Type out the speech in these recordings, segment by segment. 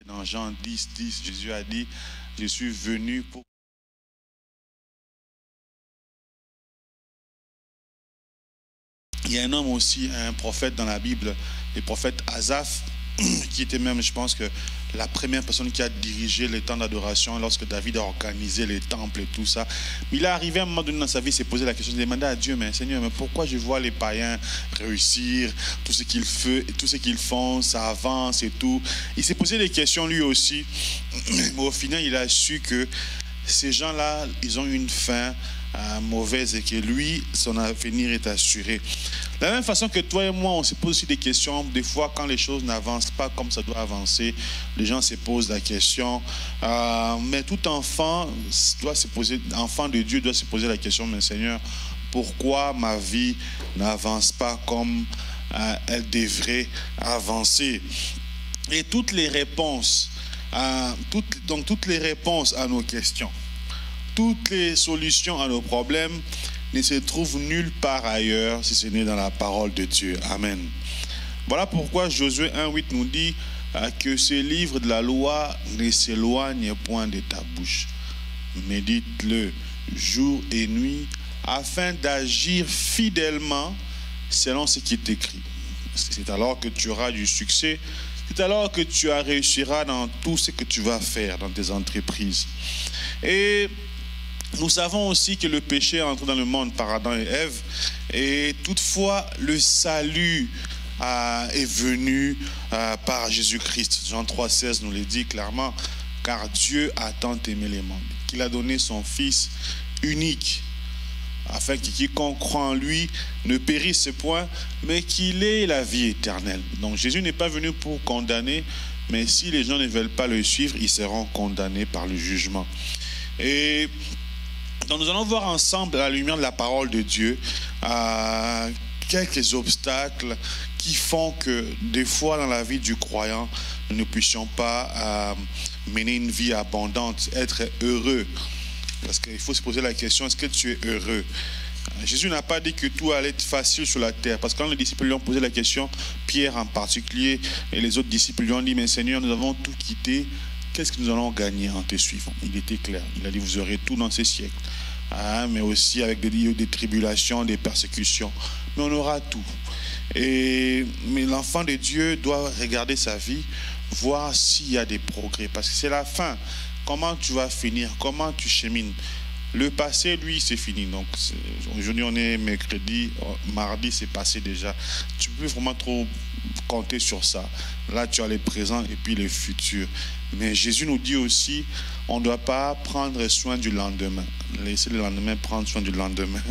Dans Jean 10, 10, Jésus a dit, je suis venu pour... Il y a un homme aussi, un prophète dans la Bible, le prophète Asaph, qui était même, je pense que la première personne qui a dirigé les temps d'adoration lorsque David a organisé les temples et tout ça. Mais il est arrivé à un moment donné dans sa vie, il s'est posé la question, il demandait à Dieu, mais Seigneur, mais pourquoi je vois les païens réussir, tout ce qu'ils font, ça avance et tout. Il s'est posé des questions lui aussi, mais au final, il a su que ces gens-là, ils ont une fin mauvaise et que lui, son avenir est assuré. De la même façon que toi et moi, on se pose aussi des questions. Des fois, quand les choses n'avancent pas comme ça doit avancer, les gens se posent la question. Mais tout enfant enfant de Dieu doit se poser la question, mais Seigneur, pourquoi ma vie n'avance pas comme elle devrait avancer? Et toutes les réponses, toutes les réponses à nos questions, toutes les solutions à nos problèmes ne se trouvent nulle part ailleurs si ce n'est dans la parole de Dieu. Amen. Voilà pourquoi Josué 1,8 nous dit que ce livre de la loi ne s'éloigne point de ta bouche. Médite-le jour et nuit afin d'agir fidèlement selon ce qui est écrit. C'est alors que tu auras du succès. C'est alors que tu réussiras dans tout ce que tu vas faire dans tes entreprises. Et nous savons aussi que le péché est entré dans le monde par Adam et Ève, et toutefois le salut est venu par Jésus-Christ. Jean 3,16 nous le dit clairement, car Dieu a tant aimé les mondes qu'il a donné son Fils unique, afin que quiconque croit en lui ne périsse point, mais qu'il ait la vie éternelle. Donc Jésus n'est pas venu pour condamner, mais si les gens ne veulent pas le suivre, ils seront condamnés par le jugement. Et donc nous allons voir ensemble, à la lumière de la parole de Dieu, quelques obstacles qui font que des fois dans la vie du croyant, nous ne puissions pas mener une vie abondante, être heureux. Parce qu'il faut se poser la question, est-ce que tu es heureux? Jésus n'a pas dit que tout allait être facile sur la terre. Parce que quand les disciples lui ont posé la question, Pierre en particulier, et les autres disciples lui ont dit, mais Seigneur, nous avons tout quitté. Qu'est-ce que nous allons gagner en te suivant? Il était clair. Il a dit, vous aurez tout dans ces siècles. Mais aussi avec des tribulations, des persécutions. Mais on aura tout. Mais l'enfant de Dieu doit regarder sa vie, voir s'il y a des progrès. Parce que c'est la fin. Comment tu vas finir? Comment tu chemines? Le passé, lui, c'est fini. Donc, aujourd'hui, on est mercredi. Mardi, c'est passé déjà. Tu peux vraiment trop compter sur ça. Là, tu as le présent et puis le futur. Mais Jésus nous dit aussi, on ne doit pas prendre soin du lendemain. Laisser le lendemain prendre soin du lendemain.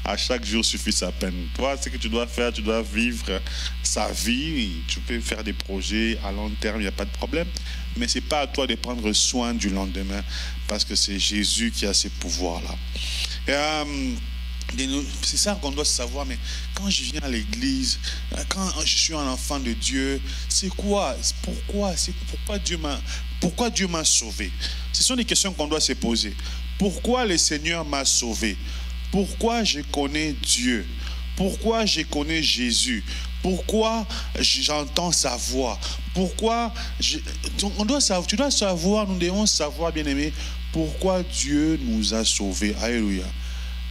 À chaque jour suffit sa peine. Toi, ce que tu dois faire, tu dois vivre sa vie. Tu peux faire des projets à long terme, il n'y a pas de problème. Mais ce n'est pas à toi de prendre soin du lendemain, parce que c'est Jésus qui a ces pouvoirs-là. C'est ça qu'on doit savoir, mais quand je viens à l'église, quand je suis un enfant de Dieu, c'est quoi? Pourquoi Dieu m'a sauvé? Ce sont des questions qu'on doit se poser. Pourquoi le Seigneur m'a sauvé? Pourquoi je connais Dieu? Pourquoi je connais Jésus? Pourquoi j'entends sa voix? Pourquoi tu dois savoir, nous devons savoir, bien-aimés, pourquoi Dieu nous a sauvés. Alléluia.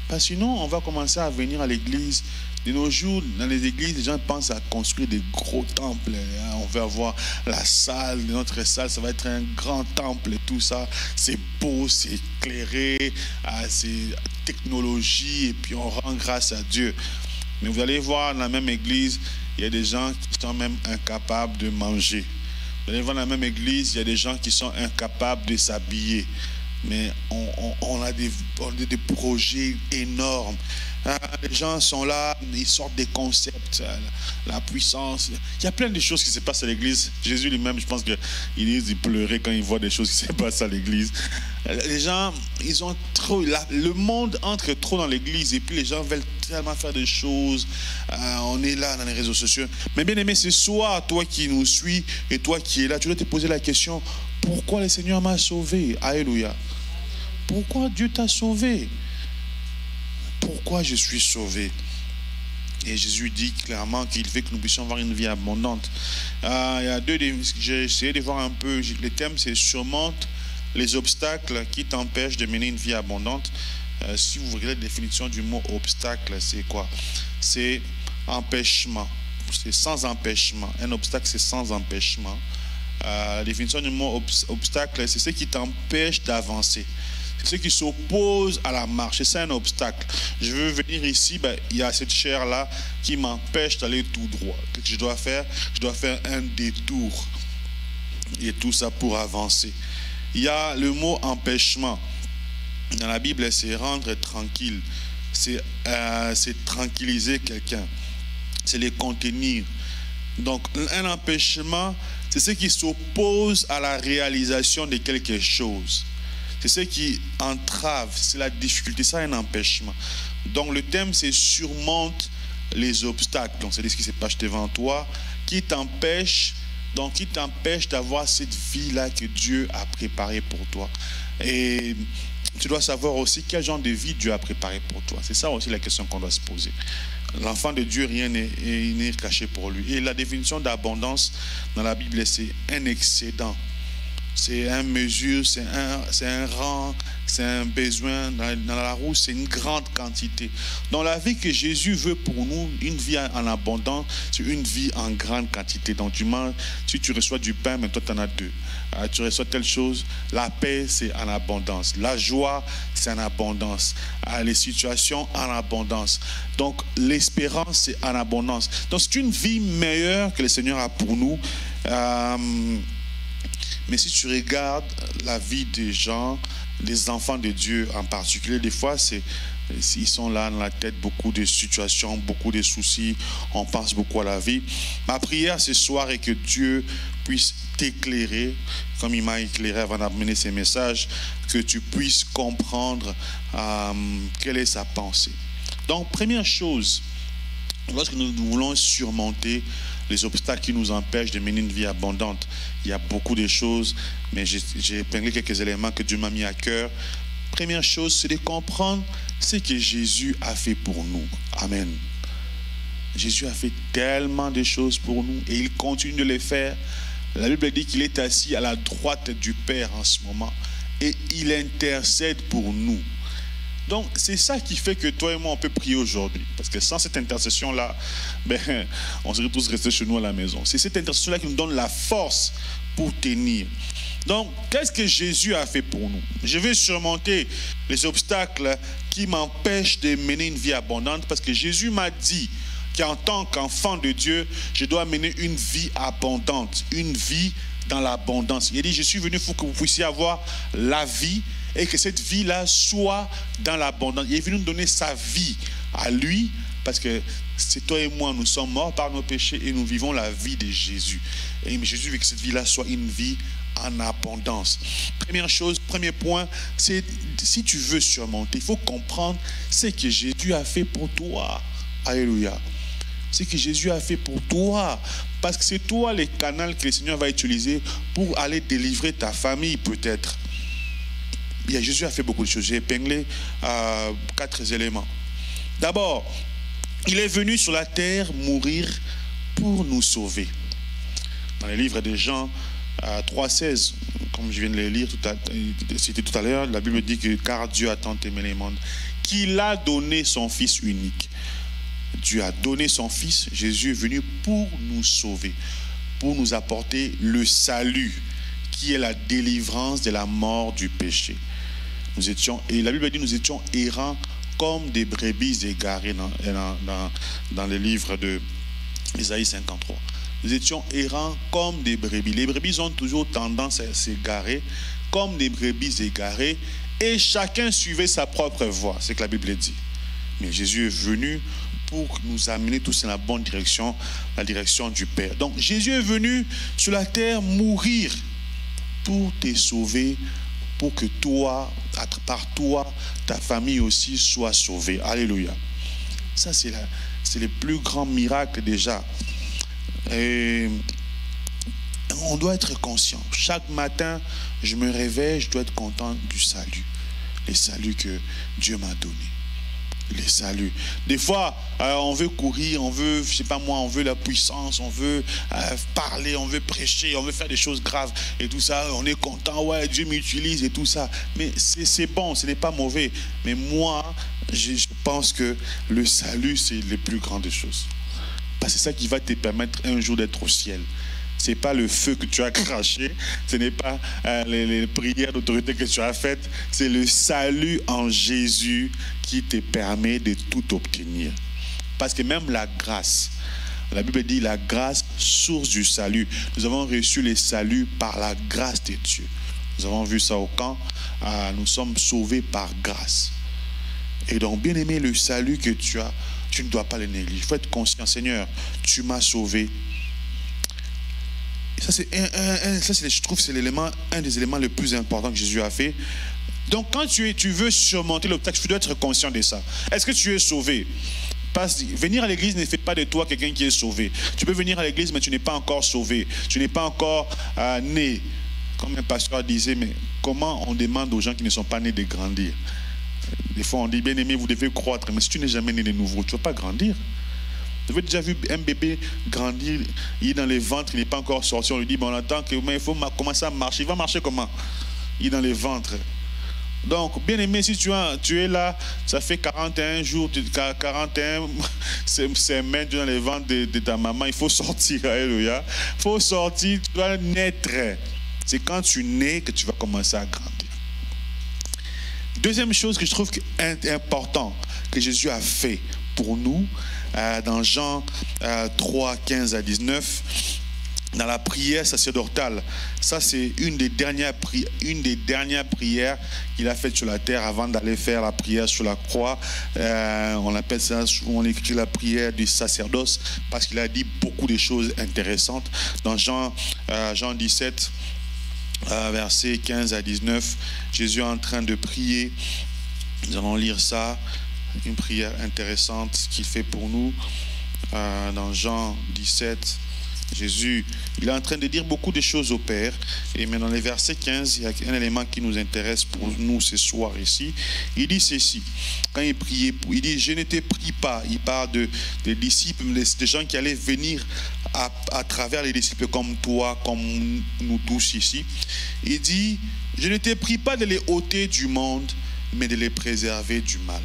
Parce que sinon, on va commencer à venir à l'église. De nos jours, dans les églises, les gens pensent à construire des gros temples. On veut avoir la salle, notre salle, ça va être un grand temple et tout ça. C'est beau, c'est éclairé, c'est technologie, et puis on rend grâce à Dieu. Mais vous allez voir, dans la même église, il y a des gens qui sont même incapables de manger. Vous allez voir, dans la même église, il y a des gens qui sont incapables de s'habiller. Mais on a des projets énormes. Les gens sont là, ils sortent des concepts, la puissance. Il y a plein de choses qui se passent à l'église. Jésus lui-même, je pense qu'il pleurait quand il voit des choses qui se passent à l'église. Les gens, ils ont trop... le monde entre trop dans l'église et puis les gens veulent tellement faire des choses. On est là dans les réseaux sociaux. Mais bien aimé, ce soir, toi qui nous suis et toi qui es là, tu dois te poser la question, pourquoi le Seigneur m'a sauvé? Alléluia. Pourquoi Dieu t'a sauvé? Pourquoi je suis sauvé? Et Jésus dit clairement qu'il veut que nous puissions avoir une vie abondante. Il y a j'ai essayé de voir un peu, le thème c'est surmonte les obstacles qui t'empêchent de mener une vie abondante. Si vous regardez la définition du mot obstacle, c'est quoi? C'est empêchement, c'est sans empêchement. Un obstacle, c'est sans empêchement. La définition du mot obstacle, c'est ce qui t'empêche d'avancer. C'est ce qui s'oppose à la marche. C'est ça un obstacle. Je veux venir ici, il y a cette chair-là qui m'empêche d'aller tout droit. Qu'est-ce que je dois faire? Je dois faire un détour. Et tout ça pour avancer. Il y a le mot empêchement. Dans la Bible, c'est rendre tranquille. C'est tranquilliser quelqu'un. C'est les contenir. Donc, un empêchement, c'est ce qui s'oppose à la réalisation de quelque chose. C'est ce qui entrave, c'est la difficulté, ça un empêchement. Donc le thème c'est surmonte les obstacles. Donc c'est ce qui se passe devant toi, qui t'empêche d'avoir cette vie-là que Dieu a préparée pour toi. Et tu dois savoir aussi quel genre de vie Dieu a préparé pour toi. C'est ça aussi la question qu'on doit se poser. L'enfant de Dieu, rien n'est caché pour lui. Et la définition d'abondance dans la Bible, c'est un excédent. C'est une mesure, c'est un rang, c'est un besoin. Dans la roue, c'est une grande quantité. Dans la vie que Jésus veut pour nous, une vie en abondance, c'est une vie en grande quantité. Donc tu manges, si tu reçois du pain, mais toi tu en as deux. Tu reçois telle chose, la paix c'est en abondance. La joie c'est en abondance. Les situations en abondance. Donc l'espérance c'est en abondance. Donc c'est une vie meilleure que le Seigneur a pour nous. Mais si tu regardes la vie des gens, les enfants de Dieu en particulier, des fois, ils sont là dans la tête, beaucoup de situations, beaucoup de soucis, on pense beaucoup à la vie. Ma prière ce soir est que Dieu puisse t'éclairer, comme il m'a éclairé avant d'amener ces messages, que tu puisses comprendre quelle est sa pensée. Donc, première chose, lorsque nous voulons surmonter les obstacles qui nous empêchent de mener une vie abondante, il y a beaucoup de choses, mais j'ai épinglé quelques éléments que Dieu m'a mis à cœur. Première chose, c'est de comprendre ce que Jésus a fait pour nous. Amen. Jésus a fait tellement de choses pour nous et il continue de les faire. La Bible dit qu'il est assis à la droite du Père en ce moment et il intercède pour nous. Donc, c'est ça qui fait que toi et moi, on peut prier aujourd'hui. Parce que sans cette intercession-là, on serait tous restés chez nous à la maison. C'est cette intercession-là qui nous donne la force pour tenir. Donc, qu'est-ce que Jésus a fait pour nous? Je vais surmonter les obstacles qui m'empêchent de mener une vie abondante parce que Jésus m'a dit qu'en tant qu'enfant de Dieu, je dois mener une vie abondante, une vie dans l'abondance. Il a dit, je suis venu pour que vous puissiez avoir la vie et que cette vie-là soit dans l'abondance. Il est venu nous donner sa vie à lui, parce que c'est toi et moi, nous sommes morts par nos péchés et nous vivons la vie de Jésus. Et Jésus veut que cette vie-là soit une vie en abondance. Première chose, premier point, c'est si tu veux surmonter, il faut comprendre ce que Jésus a fait pour toi. Alléluia. Ce que Jésus a fait pour toi. Parce que c'est toi le canal que le Seigneur va utiliser pour aller délivrer ta famille peut-être. Jésus a fait beaucoup de choses. J'ai épinglé 4 éléments. D'abord, il est venu sur la terre mourir pour nous sauver. Dans les livres de Jean 3,16, comme je viens de le lire, c'était tout à l'heure, la Bible dit que car Dieu a tant aimé les mondes, qu'il a donné son Fils unique. Dieu a donné son Fils, Jésus est venu pour nous sauver, pour nous apporter le salut, qui est la délivrance de la mort du péché. Et la Bible dit nous étions errants comme des brebis égarées dans le livre de Isaïe 53. Nous étions errants comme des brebis. Les brebis ont toujours tendance à s'égarer comme des brebis égarées et chacun suivait sa propre voie, c'est ce que la Bible dit. Mais Jésus est venu pour nous amener tous dans la bonne direction, la direction du Père. Donc Jésus est venu sur la terre mourir pour te sauver, pour que toi, par toi, ta famille aussi soit sauvée. Alléluia. Ça, c'est le plus grand miracle déjà. Et on doit être conscient. Chaque matin, je me réveille, je dois être content du salut. Le salut que Dieu m'a donné. le salut. Des fois, on veut courir, on veut, je sais pas moi, on veut la puissance, on veut parler, on veut prêcher, on veut faire des choses graves et tout ça. On est content, ouais, Dieu m'utilise et tout ça. Mais c'est bon, ce n'est pas mauvais. Mais moi, je pense que le salut, c'est les plus grandes choses. Parce que c'est ça qui va te permettre un jour d'être au ciel. Ce n'est pas le feu que tu as craché, ce n'est pas les prières d'autorité que tu as faites, c'est le salut en Jésus qui te permet de tout obtenir. Parce que même la grâce, la Bible dit la grâce, source du salut. Nous avons reçu le salut par la grâce de Dieu. Nous avons vu ça au camp, nous sommes sauvés par grâce. Et donc, bien aimé, le salut que tu as, tu ne dois pas le négliger. Il faut être conscient, Seigneur, tu m'as sauvé. Ça, je trouve que c'est un des éléments les plus importants que Jésus a fait. Donc, quand tu veux surmonter l'obstacle, tu dois être conscient de ça. Est-ce que tu es sauvé? Venir à l'église ne fait pas de toi quelqu'un qui est sauvé. Tu peux venir à l'église, mais tu n'es pas encore sauvé. Tu n'es pas encore né. Comme un pasteur disait, mais comment on demande aux gens qui ne sont pas nés de grandir? Des fois, on dit, bien aimé, vous devez croître. Mais si tu n'es jamais né de nouveau, tu ne vas pas grandir. Vous avez déjà vu un bébé grandir, il est dans les ventres, il n'est pas encore sorti. On lui dit, bon, on attend qu'il faut commencer à marcher. Il va marcher comment? Il est dans les ventres. Donc, bien aimé, si tu es là, ça fait 41 jours, 41 semaines dans les ventres de ta maman, il faut sortir, alléluia. Il faut sortir, tu dois naître. C'est quand tu nais que tu vas commencer à grandir. Deuxième chose que je trouve important que Jésus a fait pour nous, dans Jean 3, 15 à 19, dans la prière sacerdotale. Ça, c'est une des dernières prières qu'il a faites sur la terre avant d'aller faire la prière sur la croix. On appelle ça, souvent on écrit la prière du sacerdoce, parce qu'il a dit beaucoup de choses intéressantes. Dans Jean 17, versets 15 à 19, Jésus est en train de prier. Nous allons lire ça. Une prière intéressante qu'il fait pour nous. Dans Jean 17, Jésus, il est en train de dire beaucoup de choses au Père. Et mais dans les versets 15, il y a un élément qui nous intéresse pour nous ce soir ici. Il dit ceci, quand il priait, il dit, je ne te prie pas. Il parle des disciples, des gens qui allaient venir à travers les disciples comme toi, comme nous tous ici. Il dit, je ne te prie pas de les ôter du monde, mais de les préserver du mal.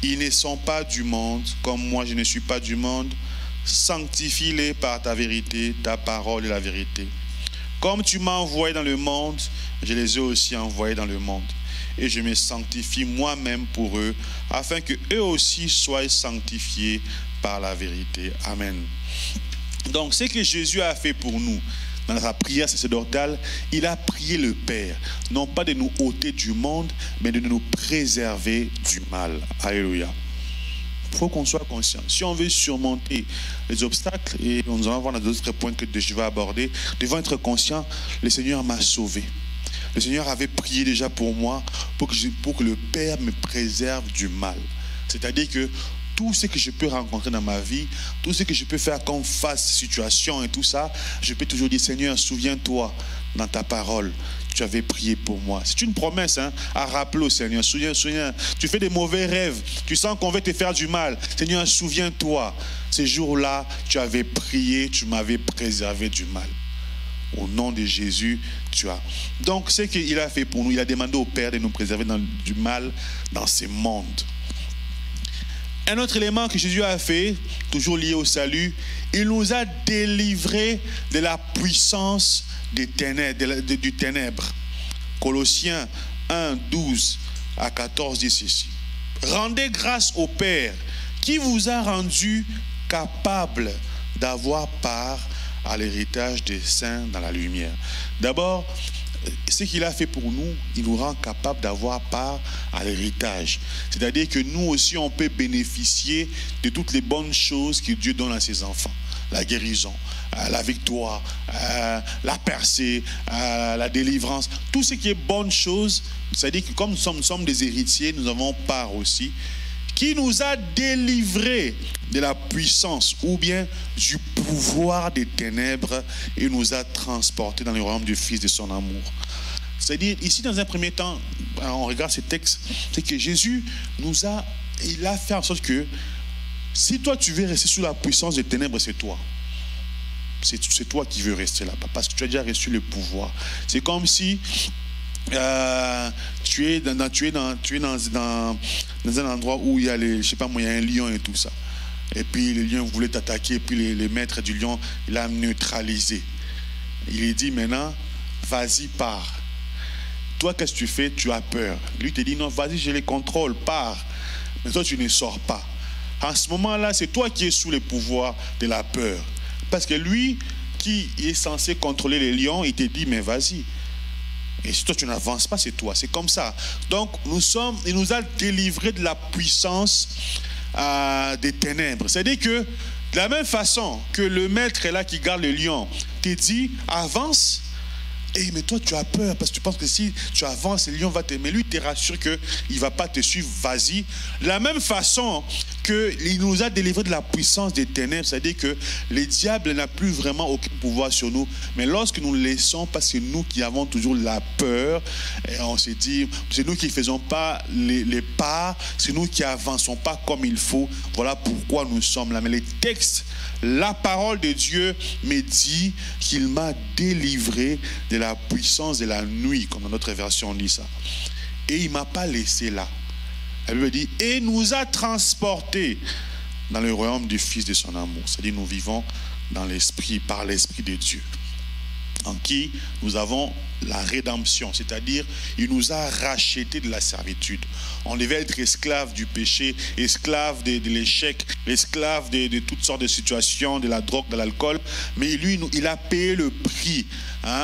Ils ne sont pas du monde, comme moi je ne suis pas du monde. Sanctifie-les par ta vérité, ta parole est la vérité. Comme tu m'as envoyé dans le monde, je les ai aussi envoyés dans le monde. Et je me sanctifie moi-même pour eux, afin que eux aussi soient sanctifiés par la vérité. Amen. Donc, ce que Jésus a fait pour nous, dans sa prière sacerdotale, il a prié le Père, non pas de nous ôter du monde, mais de nous préserver du mal. Alléluia. Il faut qu'on soit conscient. Si on veut surmonter les obstacles, et nous allons voir dans d'autres points que je vais aborder, nous devons être conscients, le Seigneur m'a sauvé. Le Seigneur avait prié déjà pour moi, pour que le Père me préserve du mal. C'est-à-dire que tout ce que je peux rencontrer dans ma vie, tout ce que je peux faire comme face situation et tout ça, je peux toujours dire, Seigneur, souviens-toi dans ta parole, tu avais prié pour moi. C'est une promesse à rappeler au Seigneur. Souviens, tu fais des mauvais rêves, tu sens qu'on veut te faire du mal. Seigneur, souviens-toi, ces jours-là, tu avais prié, tu m'avais préservé du mal. Au nom de Jésus, tu as. Donc, ce qu'il a fait pour nous, il a demandé au Père de nous préserver du mal dans ce monde. Un autre élément que Jésus a fait, toujours lié au salut, il nous a délivrés de la puissance des ténèbres, du ténèbre. Colossiens 1, 12 à 14 dit ceci. Rendez grâce au Père qui vous a rendu capable d'avoir part à l'héritage des saints dans la lumière. D'abord, ce qu'il a fait pour nous, il nous rend capable d'avoir part à l'héritage. C'est-à-dire que nous aussi, on peut bénéficier de toutes les bonnes choses que Dieu donne à ses enfants. La guérison, la victoire, la percée, la délivrance. Tout ce qui est bonne chose, c'est-à-dire que comme nous sommes des héritiers, nous avons part aussi, qui nous a délivrés de la puissance ou bien du pouvoir des ténèbres et nous a transportés dans le royaume du Fils de son amour. C'est-à-dire, ici, dans un premier temps, on regarde ces textes, c'est que Jésus il a fait en sorte que si toi, tu veux rester sous la puissance des ténèbres, c'est toi. C'est toi qui veux rester là-bas, parce que tu as déjà reçu le pouvoir. C'est comme si tu es dans un endroit où il y a je sais pas moi, il y a un lion et tout ça. Et puis le lion voulait t'attaquer, et puis les maîtres du lion, il a neutralisé. Il lui dit maintenant, vas-y, pars. Toi, qu'est-ce que tu fais? Tu as peur. Lui te dit, non, vas-y, je les contrôle, pars. Mais toi, tu ne sors pas. En ce moment-là, c'est toi qui es sous le pouvoir de la peur. Parce que lui, qui est censé contrôler les lions, il te dit, mais vas-y. Et si toi, tu n'avances pas, c'est toi. C'est comme ça. Donc, il nous a délivrés de la puissance des ténèbres. C'est-à-dire que, de la même façon que le maître est là qui garde le lion, te dit, avance. Mais toi, tu as peur parce que tu penses que si tu avances, le lion va t'aimer. Mais lui, il te rassure qu'il ne va pas te suivre, vas-y. De la même façon qu'il nous a délivré de la puissance des ténèbres, c'est-à-dire que le diable n'a plus vraiment aucun pouvoir sur nous. Mais lorsque nous le laissons, parce que c'est nous qui avons toujours la peur, et on se dit, c'est nous qui ne faisons pas les pas, c'est nous qui n'avançons pas comme il faut. Voilà pourquoi nous sommes là. Mais les textes, la parole de Dieu me dit qu'il m'a délivré de la puissance de la nuit, comme dans notre version on dit ça. Et il ne m'a pas laissé là. Elle lui dit, et nous a transportés dans le royaume du Fils de son amour. C'est-à-dire nous vivons dans l'esprit, par l'esprit de Dieu, en qui nous avons la rédemption, c'est-à-dire il nous a rachetés de la servitude. On devait être esclave du péché, esclave de l'échec, esclave de toutes sortes de situations, de la drogue, de l'alcool, mais lui, il a payé le prix.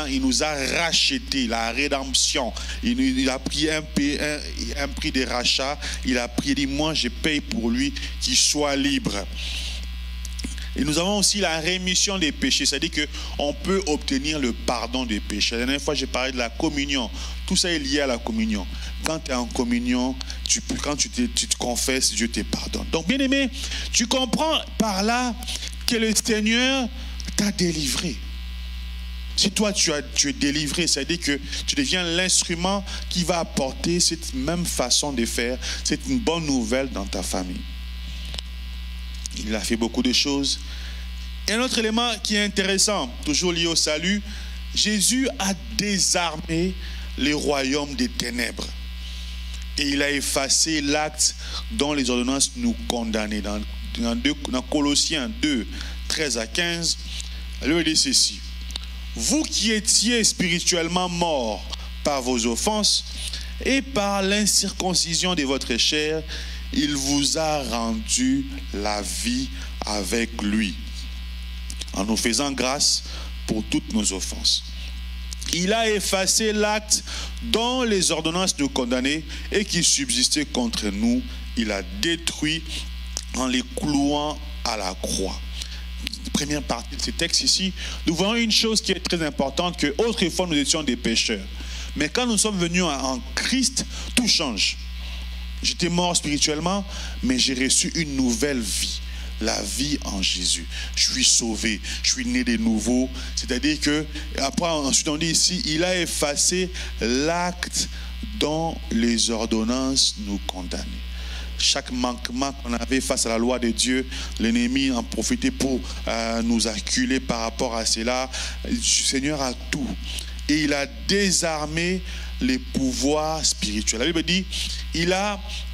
Il nous a rachetés, la rédemption. Il a pris un prix de rachat. Il a pris, il dit, moi je paye pour lui qu'il soit libre. Et nous avons aussi la rémission des péchés, c'est-à-dire qu'on peut obtenir le pardon des péchés. La dernière fois, j'ai parlé de la communion. Tout ça est lié à la communion. Quand tu es en communion, quand tu te confesses, Dieu te pardonne. Donc, bien aimé, tu comprends par là que le Seigneur t'a délivré. Si toi, tu es délivré, c'est-à-dire que tu deviens l'instrument qui va apporter cette même façon de faire. C'est une bonne nouvelle dans ta famille. Il a fait beaucoup de choses. Et un autre élément qui est intéressant, toujours lié au salut, Jésus a désarmé les royaumes des ténèbres. Et il a effacé l'acte dont les ordonnances nous condamnaient. Dans Colossiens 2, 13 à 15, il dit ceci. Vous qui étiez spirituellement morts par vos offenses et par l'incirconcision de votre chair, il vous a rendu la vie avec lui, en nous faisant grâce pour toutes nos offenses. Il a effacé l'acte dont les ordonnances nous condamnaient et qui subsistait contre nous. Il a détruit en les clouant à la croix. Première partie de ce texte ici, nous voyons une chose qui est très importante, que autrefois nous étions des pécheurs. Mais quand nous sommes venus en Christ, tout change. J'étais mort spirituellement, mais j'ai reçu une nouvelle vie. La vie en Jésus. Je suis sauvé, je suis né de nouveau. C'est-à-dire que, après, ensuite on dit ici, il a effacé l'acte dont les ordonnances nous condamnaient. Chaque manquement qu'on avait face à la loi de Dieu, l'ennemi en profitait pour nous acculer par rapport à cela. Le Seigneur a tout. Et il a désarmé les pouvoirs spirituels. La Bible dit,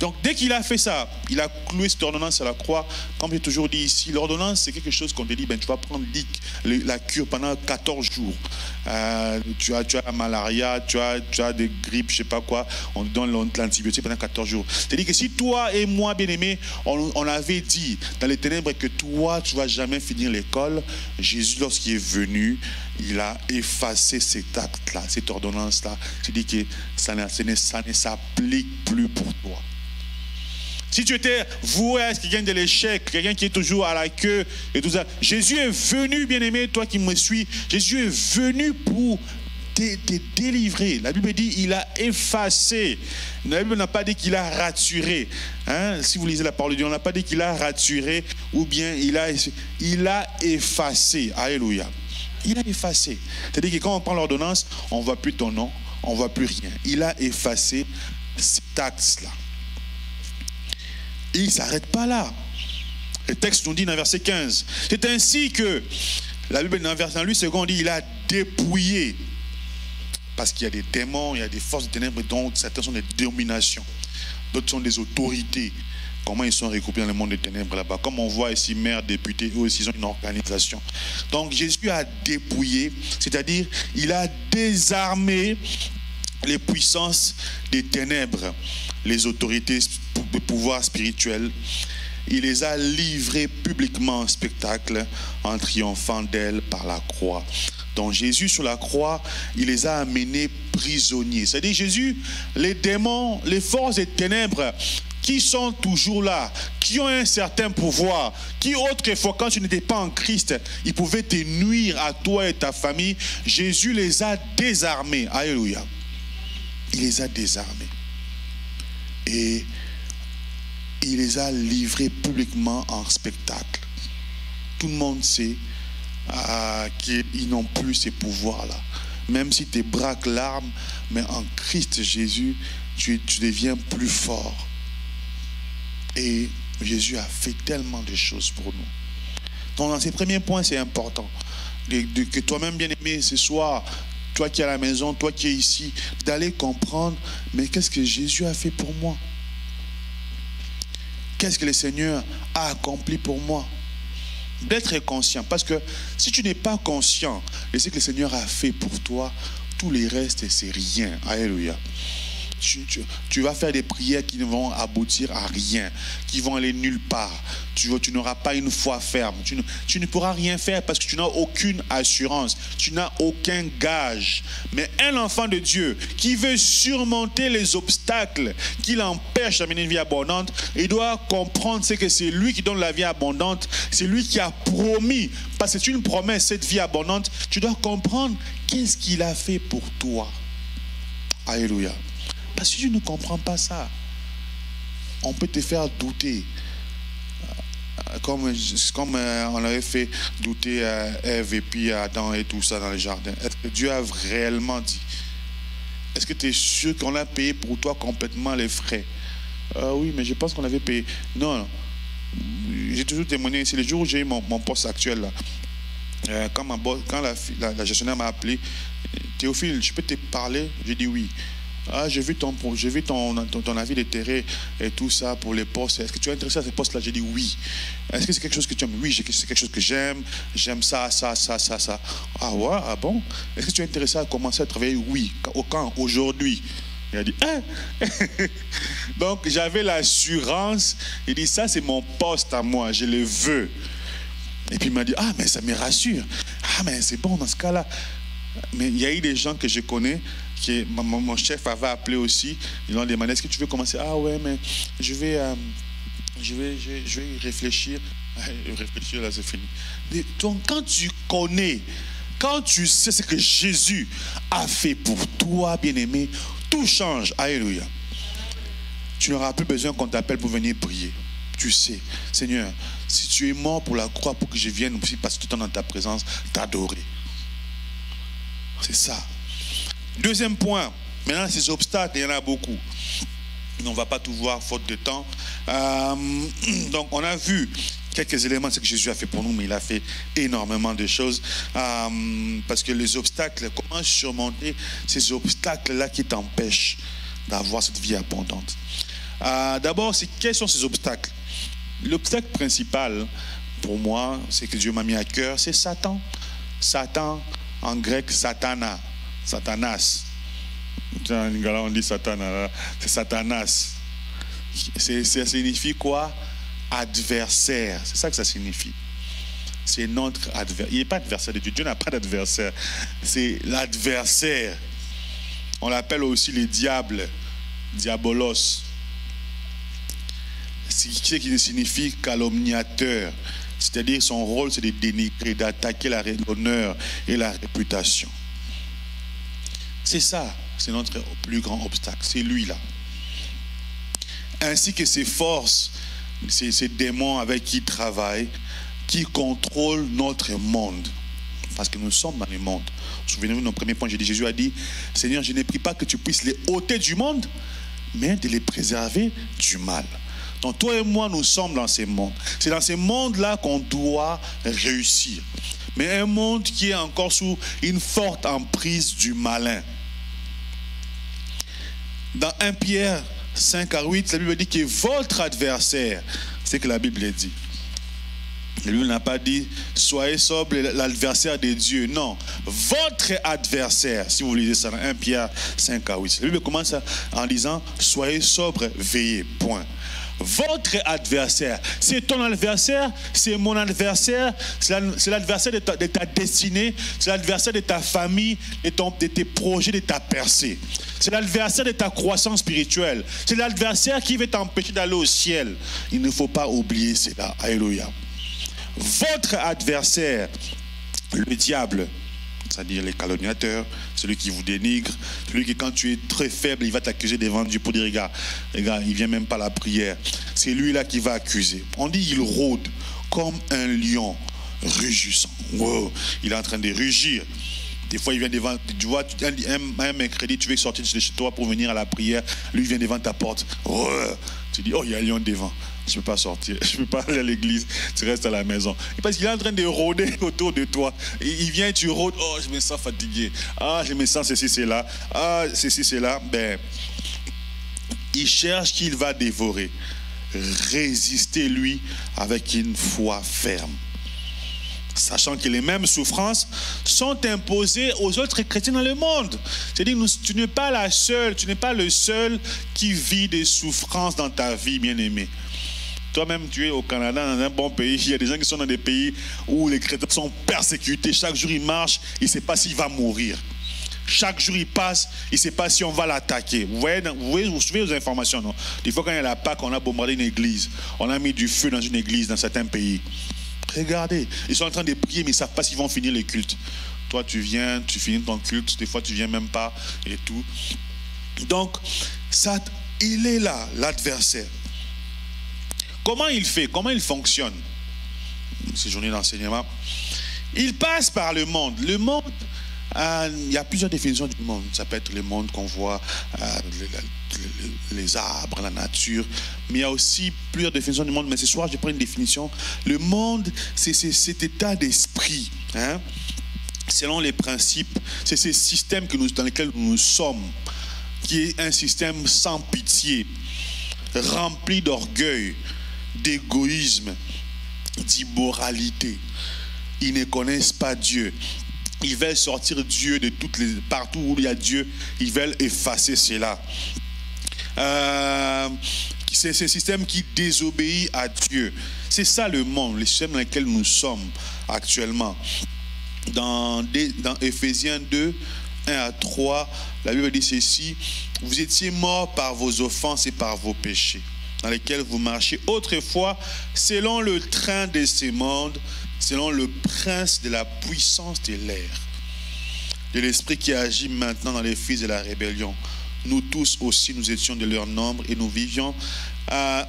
donc dès qu'il a fait ça, il a cloué cette ordonnance à la croix. Comme j'ai toujours dit ici, l'ordonnance c'est quelque chose qu'on te dit, tu vas prendre la cure pendant 14 jours. Tu as la malaria, tu as des grippes, je ne sais pas quoi, on te donne l'antibiotique pendant 14 jours. C'est-à-dire que si toi et moi, bien-aimés, on avait dit dans les ténèbres que toi, tu ne vas jamais finir l'école, Jésus, lorsqu'il est venu, il a effacé cet acte-là, cette ordonnance-là. C'est-à-dire que ça ne s'applique plus pour toi. Si tu étais voué à quelqu'un de l'échec, quelqu'un qui est toujours à la queue et tout ça, Jésus est venu, bien-aimé, toi qui me suis, Jésus est venu pour te délivrer. La Bible dit il a effacé. La Bible n'a pas dit qu'il a raturé. Si vous lisez la parole de Dieu, on n'a pas dit qu'il a raturé ou bien il a effacé. Alléluia. Il a effacé. C'est-à-dire que quand on prend l'ordonnance, on ne voit plus ton nom, on ne voit plus rien. Il a effacé cet axe-là. Et il ne s'arrête pas là. Le texte nous dit dans verset 15, c'est ainsi que, la Bible dans lui second dit, il a dépouillé. Parce qu'il y a des démons, il y a des forces de ténèbres, dont certaines sont des dominations, d'autres sont des autorités. Comment ils sont regroupés dans le monde des ténèbres là-bas. Comme on voit ici, maire, député, eux aussi, ils ont une organisation. Donc Jésus a dépouillé, c'est-à-dire il a désarmé les puissances des ténèbres, les autorités de pouvoir spirituel. Il les a livrées publiquement en spectacle en triomphant d'elles par la croix. Donc Jésus sur la croix, il les a amenés prisonniers. C'est-à-dire Jésus, les démons, les forces des ténèbres qui sont toujours là, qui ont un certain pouvoir, qui autrefois quand tu n'étais pas en Christ, ils pouvaient te nuire à toi et ta famille. Jésus les a désarmés. Alléluia. Il les a désarmés. Et il les a livrés publiquement en spectacle. Tout le monde sait qu'ils n'ont plus ces pouvoirs-là. Même si tu braques l'arme, mais en Christ Jésus, tu deviens plus fort. Et Jésus a fait tellement de choses pour nous. Donc dans ces premiers points, c'est important. Que toi-même, bien-aimé, ce soir, toi qui es à la maison, toi qui es ici, d'aller comprendre, mais qu'est-ce que Jésus a fait pour moi? Qu'est-ce que le Seigneur a accompli pour moi? D'être conscient. Parce que si tu n'es pas conscient de ce que le Seigneur a fait pour toi, tout le reste, c'est rien. Alléluia. Tu vas faire des prières qui ne vont aboutir à rien, qui vont aller nulle part. Tu n'auras pas une foi ferme. Tu ne pourras rien faire parce que tu n'as aucune assurance. Tu n'as aucun gage. Mais un enfant de Dieu qui veut surmonter les obstacles qui l'empêchent d'amener une vie abondante, il doit comprendre que c'est lui qui donne la vie abondante. C'est lui qui a promis. Parce que c'est une promesse, cette vie abondante. Tu dois comprendre qu'est-ce qu'il a fait pour toi. Alléluia. Parce que tu ne comprends pas ça, on peut te faire douter. Comme on avait fait douter Ève et puis Adam et tout ça dans le jardin. Est-ce que Dieu a réellement dit? Est-ce que tu es sûr qu'on a payé pour toi complètement les frais? Oui, mais je pense qu'on avait payé. Non, j'ai toujours témoigné ici. Le jour où j'ai eu mon poste actuel, là, quand la gestionnaire m'a appelé, Théophile, je peux te parler? J'ai dit oui. J'ai vu ton avis de terrain et tout ça pour les postes. Est-ce que tu es intéressé à ces postes-là? J'ai dit oui. Est-ce que c'est quelque chose que tu aimes? Oui, c'est quelque chose que j'aime. J'aime ça. Ah ouais, ah bon? Est-ce que tu es intéressé à commencer à travailler? Oui. Quand? Aujourd'hui. Il a dit, hein? Donc j'avais l'assurance. Il dit, ça c'est mon poste à moi, je le veux. Et puis il m'a dit, ah mais ça me rassure. Ah mais c'est bon dans ce cas-là. Mais il y a eu des gens que je connais, mon chef avait appelé aussi, ils ont demandé, est-ce que tu veux commencer? Ah ouais, mais je vais y réfléchir. Réfléchir, là c'est fini. Donc quand tu connais, quand tu sais ce que Jésus a fait pour toi, bien-aimé, tout change. Alléluia. Tu n'auras plus besoin qu'on t'appelle pour venir prier. Tu sais, Seigneur, si tu es mort pour la croix, pour que je vienne aussi passer tout le temps dans ta présence, t'adorer. C'est ça. Deuxième point, maintenant ces obstacles, il y en a beaucoup. On ne va pas tout voir faute de temps. Donc on a vu quelques éléments de ce que Jésus a fait pour nous, mais il a fait énormément de choses. Parce que les obstacles, comment surmonter ces obstacles-là qui t'empêchent d'avoir cette vie abondante? D'abord, quels sont ces obstacles? L'obstacle principal, pour moi, c'est que Dieu m'a mis à cœur, c'est Satan. Satan, en grec, Satanas. Satanas. On dit Satanas. C'est Satanas. Ça signifie quoi? Adversaire. C'est ça que ça signifie. C'est notre adversaire. Il n'est pas adversaire de Dieu. Dieu n'a pas d'adversaire. C'est l'adversaire. On l'appelle aussi le diable. Diabolos. Ce qui signifie calomniateur. C'est-à-dire son rôle, c'est de dénigrer, d'attaquer l'honneur et la réputation. C'est ça, c'est notre plus grand obstacle, c'est lui-là. Ainsi que ses forces, ces démons avec qui il travaille, qui contrôlent notre monde. parce que nous sommes dans le monde. Souvenez-vous de nos premiers points, Jésus a dit, Seigneur, je ne prie pas que tu puisses les ôter du monde, mais de les préserver du mal. Donc toi et moi, nous sommes dans ces mondes. C'est dans ces mondes-là qu'on doit réussir. Mais un monde qui est encore sous une forte emprise du malin. Dans 1 Pierre 5 à 8, la Bible dit que votre adversaire, c'est que la Bible dit. La Bible n'a pas dit soyez sobre, l'adversaire de Dieu. Non, votre adversaire, si vous lisez ça dans 1 Pierre 5 à 8. La Bible commence en disant soyez sobre, veillez, point. Votre adversaire, c'est ton adversaire, c'est mon adversaire, c'est l'adversaire de ta destinée, c'est l'adversaire de ta famille, de tes projets, de ta percée. C'est l'adversaire de ta croissance spirituelle. C'est l'adversaire qui veut t'empêcher d'aller au ciel. Il ne faut pas oublier cela. Alléluia. Votre adversaire, le diable, c'est-à-dire les calomniateurs, celui qui vous dénigre, celui qui quand tu es très faible, il va t'accuser devant Dieu pour dire, regarde, il ne vient même pas à la prière. C'est lui-là qui va accuser. On dit il rôde comme un lion rugissant. Wow, il est en train de rugir. Des fois, il vient devant, tu vois, un mercredi, tu veux sortir de chez toi pour venir à la prière, lui vient devant ta porte. Oh, tu dis, oh, il y a un lion devant. Je ne peux pas sortir, je ne peux pas aller à l'église, tu restes à la maison. Et parce qu'il est en train de rôder autour de toi. Il vient et tu rôdes, oh, je me sens fatigué. Ah, je me sens ceci, cela. Ah, ceci, cela. Ben, il cherche qu'il va dévorer. Résistez lui avec une foi ferme. Sachant que les mêmes souffrances sont imposées aux autres chrétiens dans le monde. C'est-à-dire, tu n'es pas la seule, tu n'es pas le seul qui vit des souffrances dans ta vie, bien-aimé. Toi-même, tu es au Canada, dans un bon pays. Il y a des gens qui sont dans des pays où les chrétiens sont persécutés. Chaque jour, il marche, il ne sait pas s'il va mourir. Chaque jour, il passe, il ne sait pas si on va l'attaquer. Vous suivez aux informations, non? Des fois, quand il y a la Pâque, on a bombardé une église. On a mis du feu dans une église dans certains pays. Regardez, ils sont en train de prier, mais ils ne savent pas s'ils vont finir les cultes. Toi, tu viens, tu finis ton culte. Des fois, tu ne viens même pas et tout. Donc, ça, il est là, l'adversaire. Comment il fait? Comment il fonctionne? Ces journées d'enseignement. Il passe par le monde. Le monde, il y a plusieurs définitions du monde. Ça peut être le monde qu'on voit, les arbres, la nature. Mais il y a aussi plusieurs définitions du monde. Mais ce soir, je prends une définition. Le monde, c'est cet état d'esprit. Hein? Selon les principes, c'est ces systèmes dans lesquels nous sommes, qui est un système sans pitié, rempli d'orgueil, d'égoïsme, d'immoralité. Ils ne connaissent pas Dieu. Ils veulent sortir Dieu de partout où il y a Dieu. Ils veulent effacer cela. C'est ce système qui désobéit à Dieu. C'est ça le monde, le système dans lequel nous sommes actuellement. Dans Éphésiens 2, 1 à 3, la Bible dit ceci: vous étiez morts par vos offenses et par vos péchés, dans lesquels vous marchiez autrefois selon le train de ces mondes, selon le prince de la puissance de l'air, de l'esprit qui agit maintenant dans les fils de la rébellion. Nous tous aussi, nous étions de leur nombre et nous vivions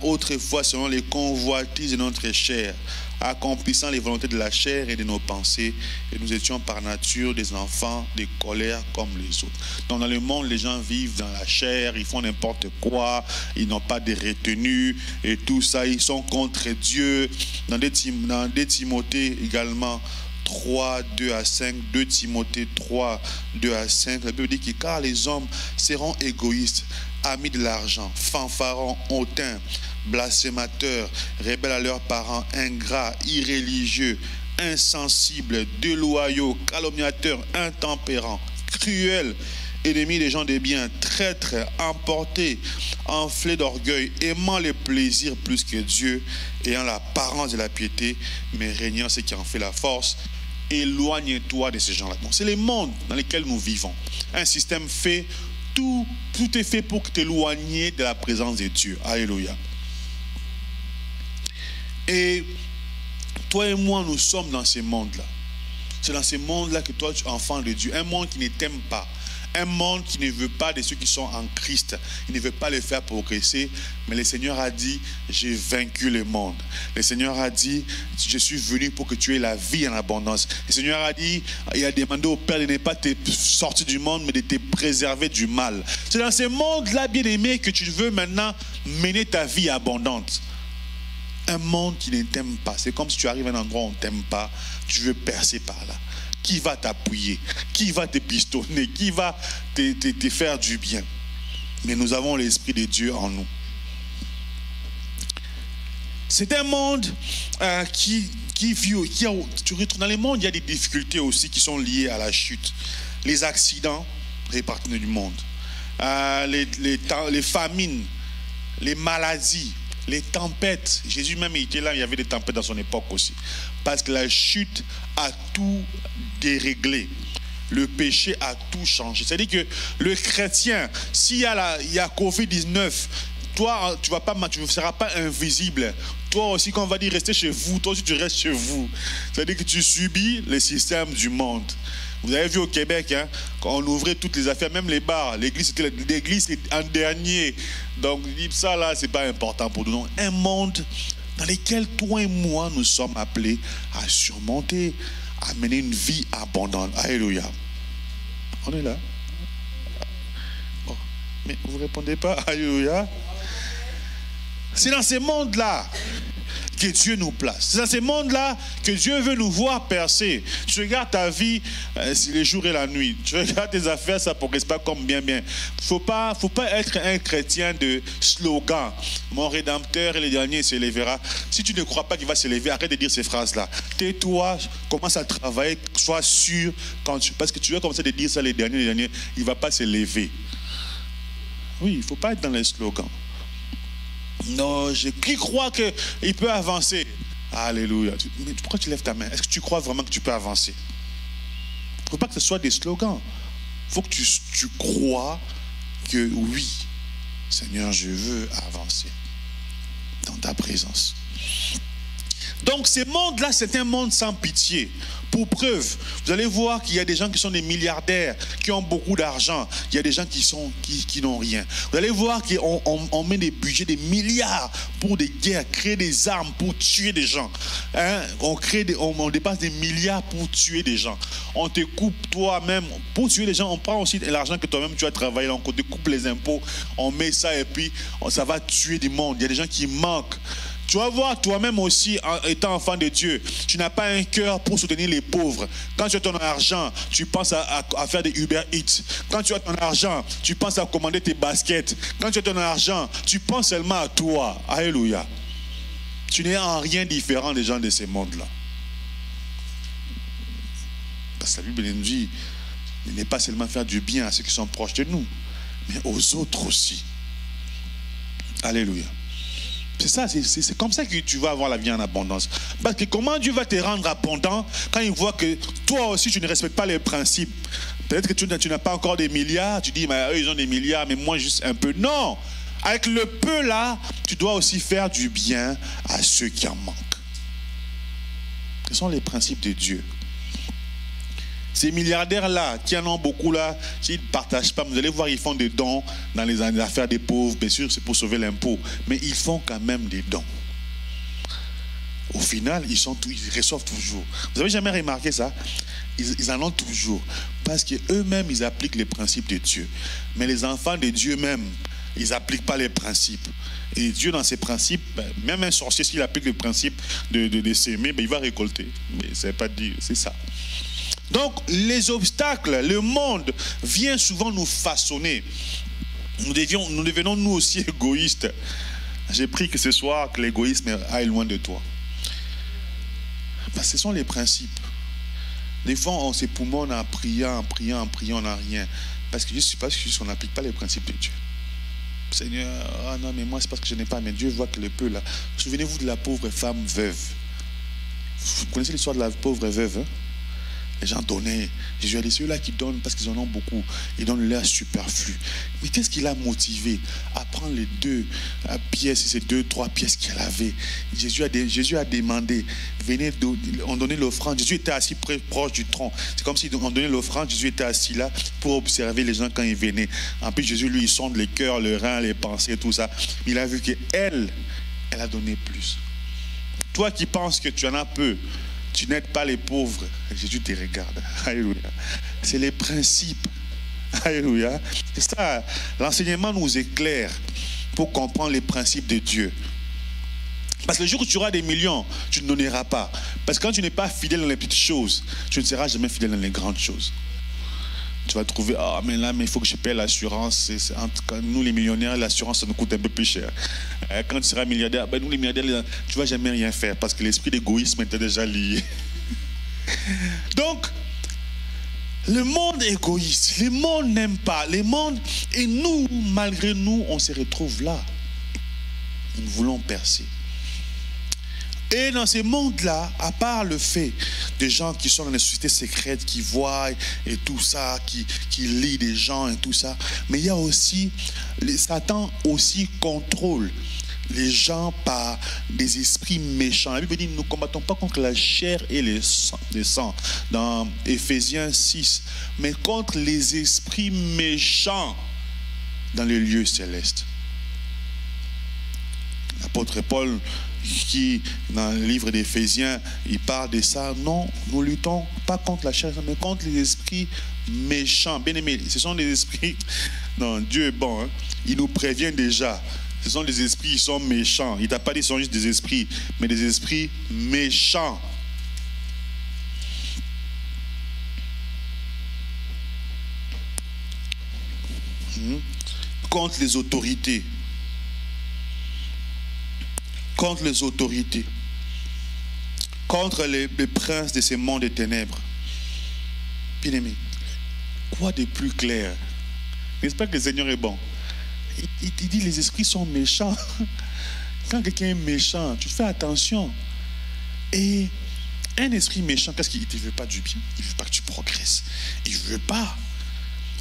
autrefois selon les convoitises de notre chair, accomplissant les volontés de la chair et de nos pensées, et nous étions par nature des enfants de colère comme les autres. Donc dans le monde, les gens vivent dans la chair, ils font n'importe quoi, ils n'ont pas de retenue et tout ça, ils sont contre Dieu. Dans 2 Timothée également 3, 2 à 5, 2 Timothée 3, 2 à 5, la Bible dit que car les hommes seront égoïstes, amis de l'argent, fanfarons, hautains, blasphémateurs, rebelles à leurs parents, ingrats, irréligieux, insensibles, déloyaux, calomniateurs, intempérants, cruels, ennemis des gens des biens, traîtres, emportés, enflés d'orgueil, aimant les plaisirs plus que Dieu, ayant l'apparence de la piété, mais régnant ce qui en fait la force. Éloigne-toi de ces gens-là. C'est le monde dans lequel nous vivons. Un système fait, tout est fait pour t'éloigner de la présence de Dieu. Alléluia. Et toi et moi, nous sommes dans ce monde-là. C'est dans ce monde-là que toi, tu es enfant de Dieu. Un monde qui ne t'aime pas. Un monde qui ne veut pas de ceux qui sont en Christ. Il ne veut pas les faire progresser. Mais le Seigneur a dit, j'ai vaincu le monde. Le Seigneur a dit, je suis venu pour que tu aies la vie en abondance. Le Seigneur a dit, il a demandé au Père de ne pas te sortir du monde, mais de te préserver du mal. C'est dans ce monde-là, bien-aimé, que tu veux maintenant mener ta vie abondante. Un monde qui ne t'aime pas. C'est comme si tu arrives à un endroit où on ne t'aime pas. Tu veux percer par là. Qui va t'appuyer? Qui va te pistonner? Qui va te faire du bien? Mais nous avons l'Esprit de Dieu en nous. C'est un monde qui vit. Tu retrouves dans le monde, il y a des difficultés aussi qui sont liées à la chute. Les accidents répartis du monde. Les famines, les maladies, les tempêtes. Jésus même était là, il y avait des tempêtes dans son époque aussi. Parce que la chute a tout déréglé. Le péché a tout changé. C'est-à-dire que le chrétien, s'il y a Covid-19, toi, tu ne seras pas invisible. Toi aussi, quand on va dire rester chez vous, toi aussi tu restes chez vous. C'est-à-dire que tu subis le système du monde. Vous avez vu au Québec, hein, quand on ouvrait toutes les affaires, même les bars, l'église c'est en dernier. Donc ça là, c'est pas important pour nous. Donc, un monde dans lequel toi et moi, nous sommes appelés à surmonter, à mener une vie abondante. Alléluia. On est là. Oh, mais vous ne répondez pas. Alléluia. C'est dans ce monde-là que Dieu nous place. C'est dans ce monde-là que Dieu veut nous voir percer. Tu regardes ta vie, les jours et la nuit. Tu regardes tes affaires, ça ne progresse pas comme bien. Faut pas être un chrétien de slogan. Mon Rédempteur et le dernier s'élèvera. Si tu ne crois pas qu'il va s'élever, arrête de dire ces phrases-là. Tais-toi, commence à travailler, sois sûr. Parce que tu vas commencer à dire ça, les derniers, il ne va pas s'élever. Oui, il ne faut pas être dans les slogans. Non, qui croit qu'il peut avancer? Alléluia. Mais pourquoi tu lèves ta main? Est-ce que tu crois vraiment que tu peux avancer? Il ne faut pas que ce soit des slogans. Il faut que tu crois que oui, Seigneur, je veux avancer dans ta présence. Donc, ce monde-là, c'est un monde sans pitié. Pour preuve, vous allez voir qu'il y a des gens qui sont des milliardaires, qui ont beaucoup d'argent. Il y a des gens qui n'ont rien. Vous allez voir qu'on met des budgets, des milliards pour des guerres, créer des armes pour tuer des gens. Hein? On dépasse des milliards pour tuer des gens. On te coupe toi-même. Pour tuer les gens, on prend aussi l'argent que toi-même tu as travaillé. On te coupe les impôts, on met ça et puis ça va tuer du monde. Il y a des gens qui manquent. Tu vas voir toi-même aussi, étant enfant de Dieu, tu n'as pas un cœur pour soutenir les pauvres. Quand tu as ton argent, tu penses à faire des Uber Eats. Quand tu as ton argent, tu penses à commander tes baskets. Quand tu as ton argent, tu penses seulement à toi. Alléluia. Tu n'es en rien différent des gens de ce monde-là. Parce que la Bible nous dit, il n'est pas seulement faire du bien à ceux qui sont proches de nous, mais aux autres aussi. Alléluia. C'est ça, c'est comme ça que tu vas avoir la vie en abondance. Parce que comment Dieu va te rendre abondant quand il voit que toi aussi tu ne respectes pas les principes? Peut-être que tu n'as pas encore des milliards, tu dis, mais eux ils ont des milliards, mais moi juste un peu. Non! Avec le peu là, tu dois aussi faire du bien à ceux qui en manquent. Ce sont les principes de Dieu. Ces milliardaires-là, qui en ont beaucoup là, s'ils ne partagent pas, vous allez voir, ils font des dons dans les affaires des pauvres. Bien sûr, c'est pour sauver l'impôt. Mais ils font quand même des dons. Au final, ils reçoivent toujours. Vous n'avez jamais remarqué ça? Ils en ont toujours. Parce qu'eux-mêmes, ils appliquent les principes de Dieu. Mais les enfants de Dieu même, ils n'appliquent pas les principes. Et Dieu, dans ses principes, même un sorcier, s'il applique le principe de s'aimer, il va récolter. Mais ça ne veut pas dire, c'est ça. Donc, les obstacles, le monde vient souvent nous façonner. Nous devenons nous aussi égoïstes. J'ai pris que ce soir que l'égoïsme aille loin de toi. Parce que ce sont les principes. Des fois, on s'époumonne en priant, on n'a rien. Parce que on n'applique pas les principes de Dieu. Seigneur, ah non, mais moi, c'est parce que je n'ai pas. Mais Dieu voit que le peu là. Souvenez-vous de la pauvre femme veuve. Vous connaissez l'histoire de la pauvre veuve, hein? Les gens donnaient. Jésus a dit, ceux-là qui donnent parce qu'ils en ont beaucoup, ils donnent leur superflu. Mais qu'est-ce qui l'a motivé à prendre les 2 pièces, ces 2, 3 pièces qu'elle avait? Jésus a demandé, venez, on donnait l'offrande. Jésus était assis proche du tronc. C'est comme si on donnait l'offrande, Jésus était assis là pour observer les gens quand ils venaient. En plus, Jésus, lui, il sonde les cœurs, le rein, les pensées, tout ça. Il a vu qu'elle, elle a donné plus. Toi qui penses que tu en as peu, tu n'aides pas les pauvres, Jésus te regarde. Alléluia. C'est les principes. Alléluia. C'est ça. L'enseignement nous éclaire pour comprendre les principes de Dieu. Parce que le jour où tu auras des millions, tu ne donneras pas. Parce que quand tu n'es pas fidèle dans les petites choses, tu ne seras jamais fidèle dans les grandes choses. Tu vas trouver, ah, mais là, mais il faut que je paie l'assurance. Nous, les millionnaires, l'assurance, ça nous coûte un peu plus cher. Quand tu seras milliardaire, ben, nous, les milliardaires, tu ne vas jamais rien faire parce que l'esprit d'égoïsme était déjà lié. Donc, le monde est égoïste. Le monde n'aime pas. Le monde, et nous, malgré nous, on se retrouve là. Nous voulons percer. Et dans ces mondes-là, à part le fait de gens qui sont dans les sociétés secrètes, qui voient et tout ça, qui lient des gens et tout ça, mais il y a aussi, Satan aussi contrôle les gens par des esprits méchants. La Bible dit, nous ne combattons pas contre la chair et les sangs, dans Éphésiens 6, mais contre les esprits méchants dans les lieux célestes. L'apôtre Paul, qui, dans le livre d'Éphésiens, il parle de ça. Non, nous luttons pas contre la chair, mais contre les esprits méchants. Bien aimés, ce sont des esprits... Non, Dieu est bon, hein? Il nous prévient déjà. Ce sont des esprits qui sont méchants. Il ne t'a pas dit que ce sont juste des esprits, mais des esprits méchants. Contre les autorités. Contre les autorités, contre les princes de ces mondes des ténèbres. Bien-aimé, quoi de plus clair? N'est-ce pas que le Seigneur est bon? Il dit les esprits sont méchants. Quand quelqu'un est méchant, tu fais attention. Et un esprit méchant, qu'est-ce qu'il ne te veut pas du bien? Il ne veut pas que tu progresses. Il ne veut pas.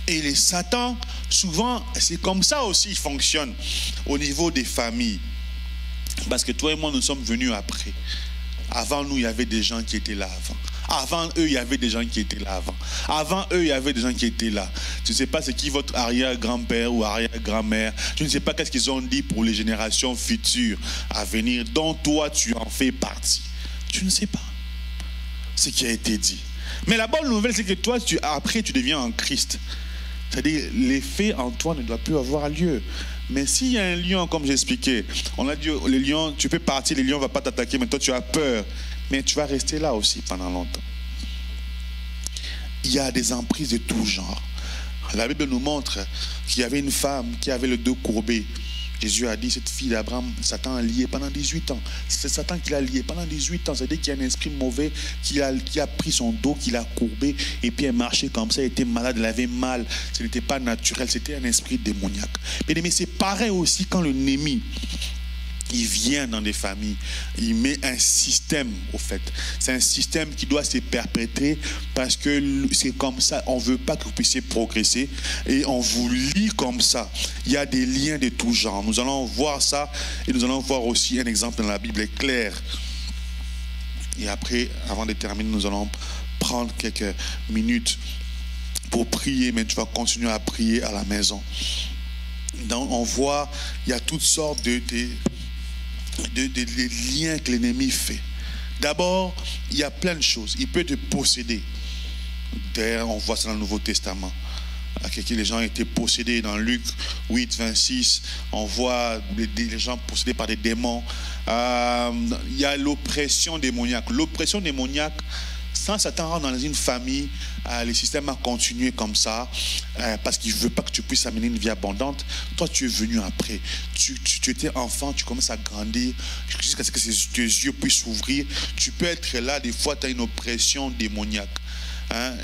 Et les Satan, souvent, c'est comme ça aussi il fonctionne au niveau des familles. Parce que toi et moi, nous sommes venus après. Avant nous, il y avait des gens qui étaient là avant. Avant eux, il y avait des gens qui étaient là avant. Avant eux, il y avait des gens qui étaient là. Tu ne sais pas ce qui votre arrière-grand-père ou arrière-grand-mère, tu ne sais pas qu'est-ce qu'ils ont dit pour les générations futures à venir, dont toi, tu en fais partie. Tu ne sais pas ce qui a été dit. Mais la bonne nouvelle, c'est que toi, après, tu deviens en Christ. C'est-à-dire, l'effet en toi ne doit plus avoir lieu. Mais s'il y a un lion, comme j'expliquais, on a dit, le lion, tu peux partir, le lion ne va pas t'attaquer, mais toi tu as peur. Mais tu vas rester là aussi pendant longtemps. Il y a des emprises de tout genre. La Bible nous montre qu'il y avait une femme qui avait le dos courbé. Jésus a dit, cette fille d'Abraham, Satan a lié pendant 18 ans. C'est Satan qui l'a lié pendant 18 ans. C'est-à-dire qu'il y a un esprit mauvais qui a pris son dos, qui l'a courbé, et puis elle marchait comme ça, elle était malade, elle avait mal. Ce n'était pas naturel, c'était un esprit démoniaque. Mais c'est pareil aussi quand le Némi, il vient dans des familles, il met un système au fait. C'est un système qui doit se perpétrer parce que c'est comme ça, on ne veut pas que vous puissiez progresser et on vous lie comme ça. Il y a des liens de tout genre. Nous allons voir ça et nous allons voir aussi un exemple dans la Bible clair. Et après, avant de terminer, nous allons prendre quelques minutes pour prier, mais tu vas continuer à prier à la maison. Donc, on voit, il y a toutes sortes de liens que l'ennemi fait. D'abord, il y a plein de choses. Il peut te posséder. D'ailleurs, on voit ça dans le Nouveau Testament. Les gens étaient possédés dans Luc 8, 26. On voit les gens possédés par des démons. Il y a l'oppression démoniaque. L'oppression démoniaque, sans Satan rentre dans une famille, le système a continué comme ça, parce qu'il ne veut pas que tu puisses amener une vie abondante. Toi, tu es venu après. Tu étais enfant, tu commences à grandir, jusqu'à ce que tes yeux puissent s'ouvrir. Tu peux être là, des fois, tu as une oppression démoniaque.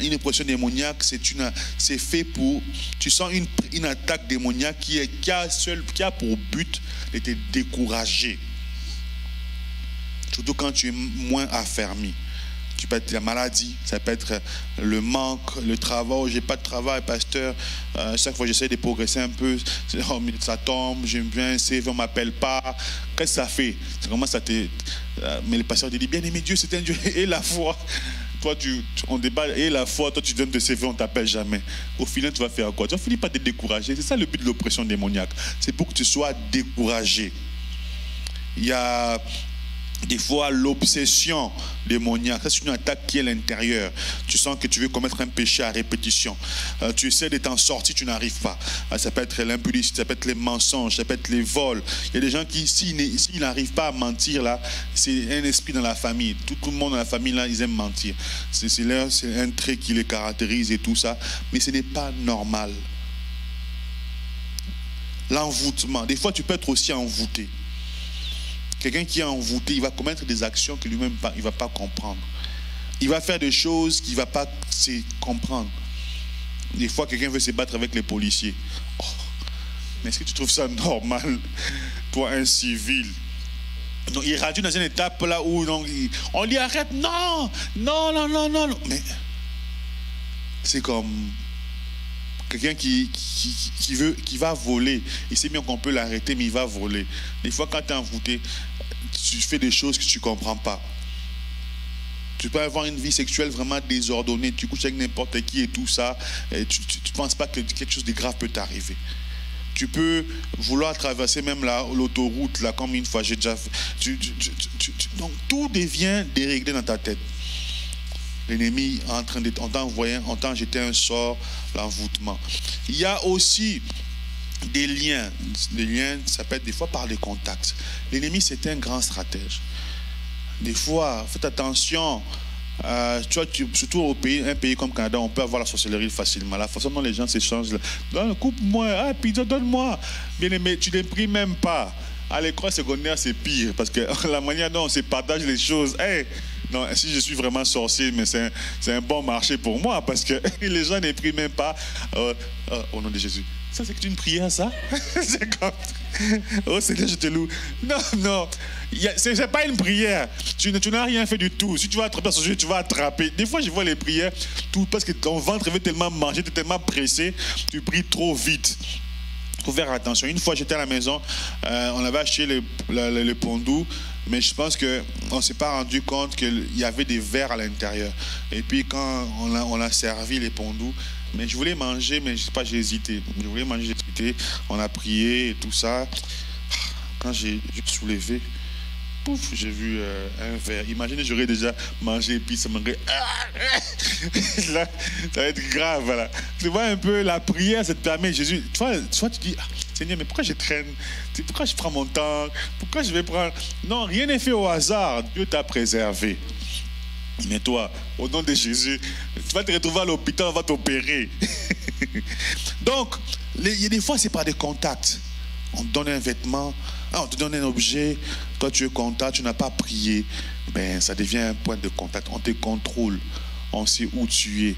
Une oppression démoniaque, c'est fait pour... Tu sens une attaque démoniaque qui a pour but de te décourager. Surtout quand tu es moins affermi. Tu peux être la maladie, ça peut être le manque, le travail. Oh, j'ai pas de travail, pasteur. Chaque fois j'essaie de progresser un peu, oh, ça tombe, j'aime bien, on m'appelle pas. Qu'est-ce que ça fait? C'est comment ça te... mais le pasteur te dit, bien aimé Dieu, c'est un Dieu. Et la foi, toi, on débat, et la foi, toi, tu donnes de CV, on t'appelle jamais. Au final, tu vas faire quoi? Tu vas finir par te décourager. C'est ça le but de l'oppression démoniaque. C'est pour que tu sois découragé. Il y a des fois l'obsession démoniaque. Ça, c'est une attaque qui est à l'intérieur. Tu sens que tu veux commettre un péché à répétition. Tu essaies de t'en sortir, tu n'arrives pas. Ça peut être l'impudicité, ça peut être les mensonges, ça peut être les vols. Il y a des gens qui, s'ils n'arrivent pas à mentir, là, c'est un esprit dans la famille. Tout le monde dans la famille, là, ils aiment mentir. C'est un trait qui les caractérise et tout ça. Mais ce n'est pas normal. L'envoûtement. Des fois, tu peux être aussi envoûté. Quelqu'un qui est envoûté, il va commettre des actions que lui-même il ne va pas comprendre. Il va faire des choses qu'il ne va pas comprendre. Des fois, quelqu'un veut se battre avec les policiers. Oh, mais est-ce que tu trouves ça normal, toi, un civil? Donc, il est rendu dans une étape là où on lui arrête. Non, non, non, non, non, non. Mais c'est comme quelqu'un qui va voler. Il sait bien qu'on peut l'arrêter, mais il va voler. Des fois, quand tu es envoûté, tu fais des choses que tu ne comprends pas. Tu peux avoir une vie sexuelle vraiment désordonnée. Tu couches avec n'importe qui et tout ça. Et tu ne penses pas que quelque chose de grave peut t'arriver. Tu peux vouloir traverser même l'autoroute, là, comme une fois j'ai déjà fait. Donc, tout devient déréglé dans ta tête. L'ennemi est en train de t'envoyer, jeter un sort, l'envoûtement. Il y a aussi des liens. Les liens, ça peut être des fois par les contacts. L'ennemi, c'est un grand stratège. Des fois, faites attention. Tu vois, surtout un pays comme le Canada, on peut avoir la sorcellerie facilement. La façon dont les gens s'échangent. Coupe-moi, pizza, donne-moi. Bien aimé, tu ne les pries même pas. À l'école secondaire, c'est pire. Parce que la manière dont on se partage les choses. Hey, non, si je suis vraiment sorcier, mais c'est un bon marché pour moi. Parce que les gens ne prient même pas. Au nom de Jésus. Ça, c'est une prière, ça? C'est comme... Oh Seigneur, je te loue. Non, non. C'est pas une prière. Tu n'as rien fait du tout. Si tu vas attraper ce sujet, tu vas attraper. Des fois, je vois les prières, tout parce que ton ventre veut tellement manger, tu es tellement pressé, tu pries trop vite. Il faut faire attention. Une fois, j'étais à la maison, on avait acheté le pondou, mais je pense qu'on ne s'est pas rendu compte qu'il y avait des verres à l'intérieur. Et puis, quand on a servi les pondous, mais je voulais manger, mais je sais pas, j'ai hésité. Je voulais manger, j'ai hésité. On a prié et tout ça. Quand j'ai soulevé, pouf, j'ai vu un verre. Imaginez, j'aurais déjà mangé et puis ça m'aurait... Là, ça va être grave, voilà. Tu vois un peu, la prière, ça te permet, Jésus... Tu vois, tu dis, Seigneur, mais pourquoi je traîne? Pourquoi je prends mon temps? Pourquoi je vais prendre... Non, rien n'est fait au hasard. Dieu t'a préservé. Mais toi, au nom de Jésus, tu vas te retrouver à l'hôpital, on va t'opérer. Donc, des fois, c'est par des contacts. On te donne un vêtement, on te donne un objet, toi tu es contact, tu n'as pas prié. Ben, ça devient un point de contact. On te contrôle. On sait où tu es,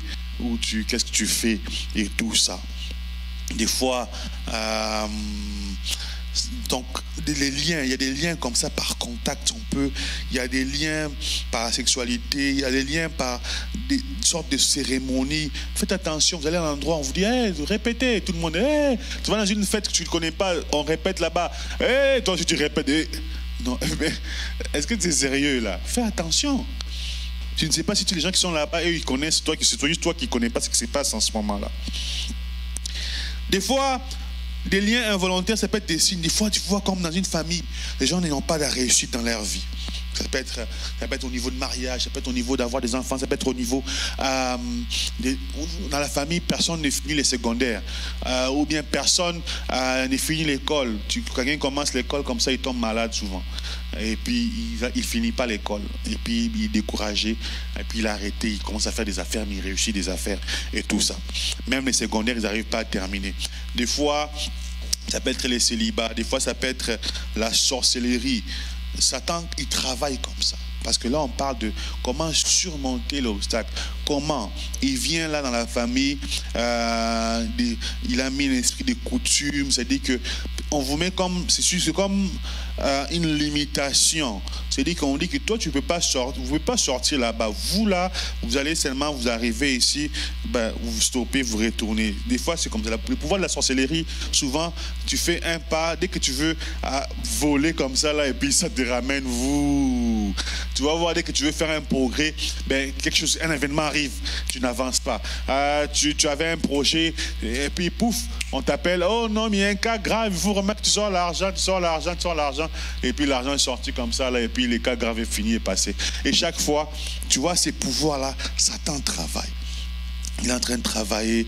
qu'est-ce que tu fais et tout ça. Des fois, donc les liens, il y a des liens comme ça par contact, il y a des liens par sexualité, il y a des liens par des sortes de cérémonies. Faites attention, vous allez à un endroit, on vous dit, hey, répétez, tout le monde, hey, tu vas dans une fête que tu ne connais pas, on répète là-bas, hey, toi si tu répètes, hey. Non, mais est-ce que tu es sérieux là? Fais attention. Tu ne sais pas si les gens qui sont là-bas, eux, ils connaissent, c'est juste toi qui ne connais pas ce qui se passe en ce moment-là. Des fois, des liens involontaires, ça peut être des signes. Des fois, tu vois comme dans une famille, les gens n'ont pas de réussite dans leur vie. Ça peut être au niveau de mariage, ça peut être au niveau d'avoir des enfants, ça peut être au niveau... dans la famille, personne ne finit les secondaires. Ou bien personne ne finit l'école. Quelqu'un commence l'école comme ça, il tombe malade souvent. Et puis, il ne finit pas l'école. Et puis, il est découragé. Et puis, il a arrêté. Il commence à faire des affaires, mais il réussit des affaires et tout ça. Même les secondaires, ils n'arrivent pas à terminer. Des fois, ça peut être les célibats. Des fois, ça peut être la sorcellerie. Satan, il travaille comme ça. Parce que là, on parle de comment surmonter l'obstacle. Comment il vient là dans la famille, il a mis l'esprit de coutume, c'est-à-dire que on vous met comme, c'est comme une limitation. C'est-à-dire qu'on dit que toi, tu ne peux pas sortir, vous pouvez pas sortir là-bas. Vous là, vous allez seulement, vous arrivez ici, ben, vous stoppez, vous retournez. Des fois, c'est comme ça. Le pouvoir de la sorcellerie, souvent, tu fais un pas, dès que tu veux voler comme ça, là, et puis ça te ramène, vous. Tu vas voir, dès que tu veux faire un progrès, ben, un événement arrive, tu n'avances pas. Tu avais un projet, et puis pouf, on t'appelle, oh non, mais il y a un cas grave, il faut remettre, tu sors l'argent, et puis l'argent est sorti comme ça, là, et puis les cas graves est fini et passé. Et chaque fois, tu vois, ces pouvoirs-là, Satan travaille. Il est en train de travailler,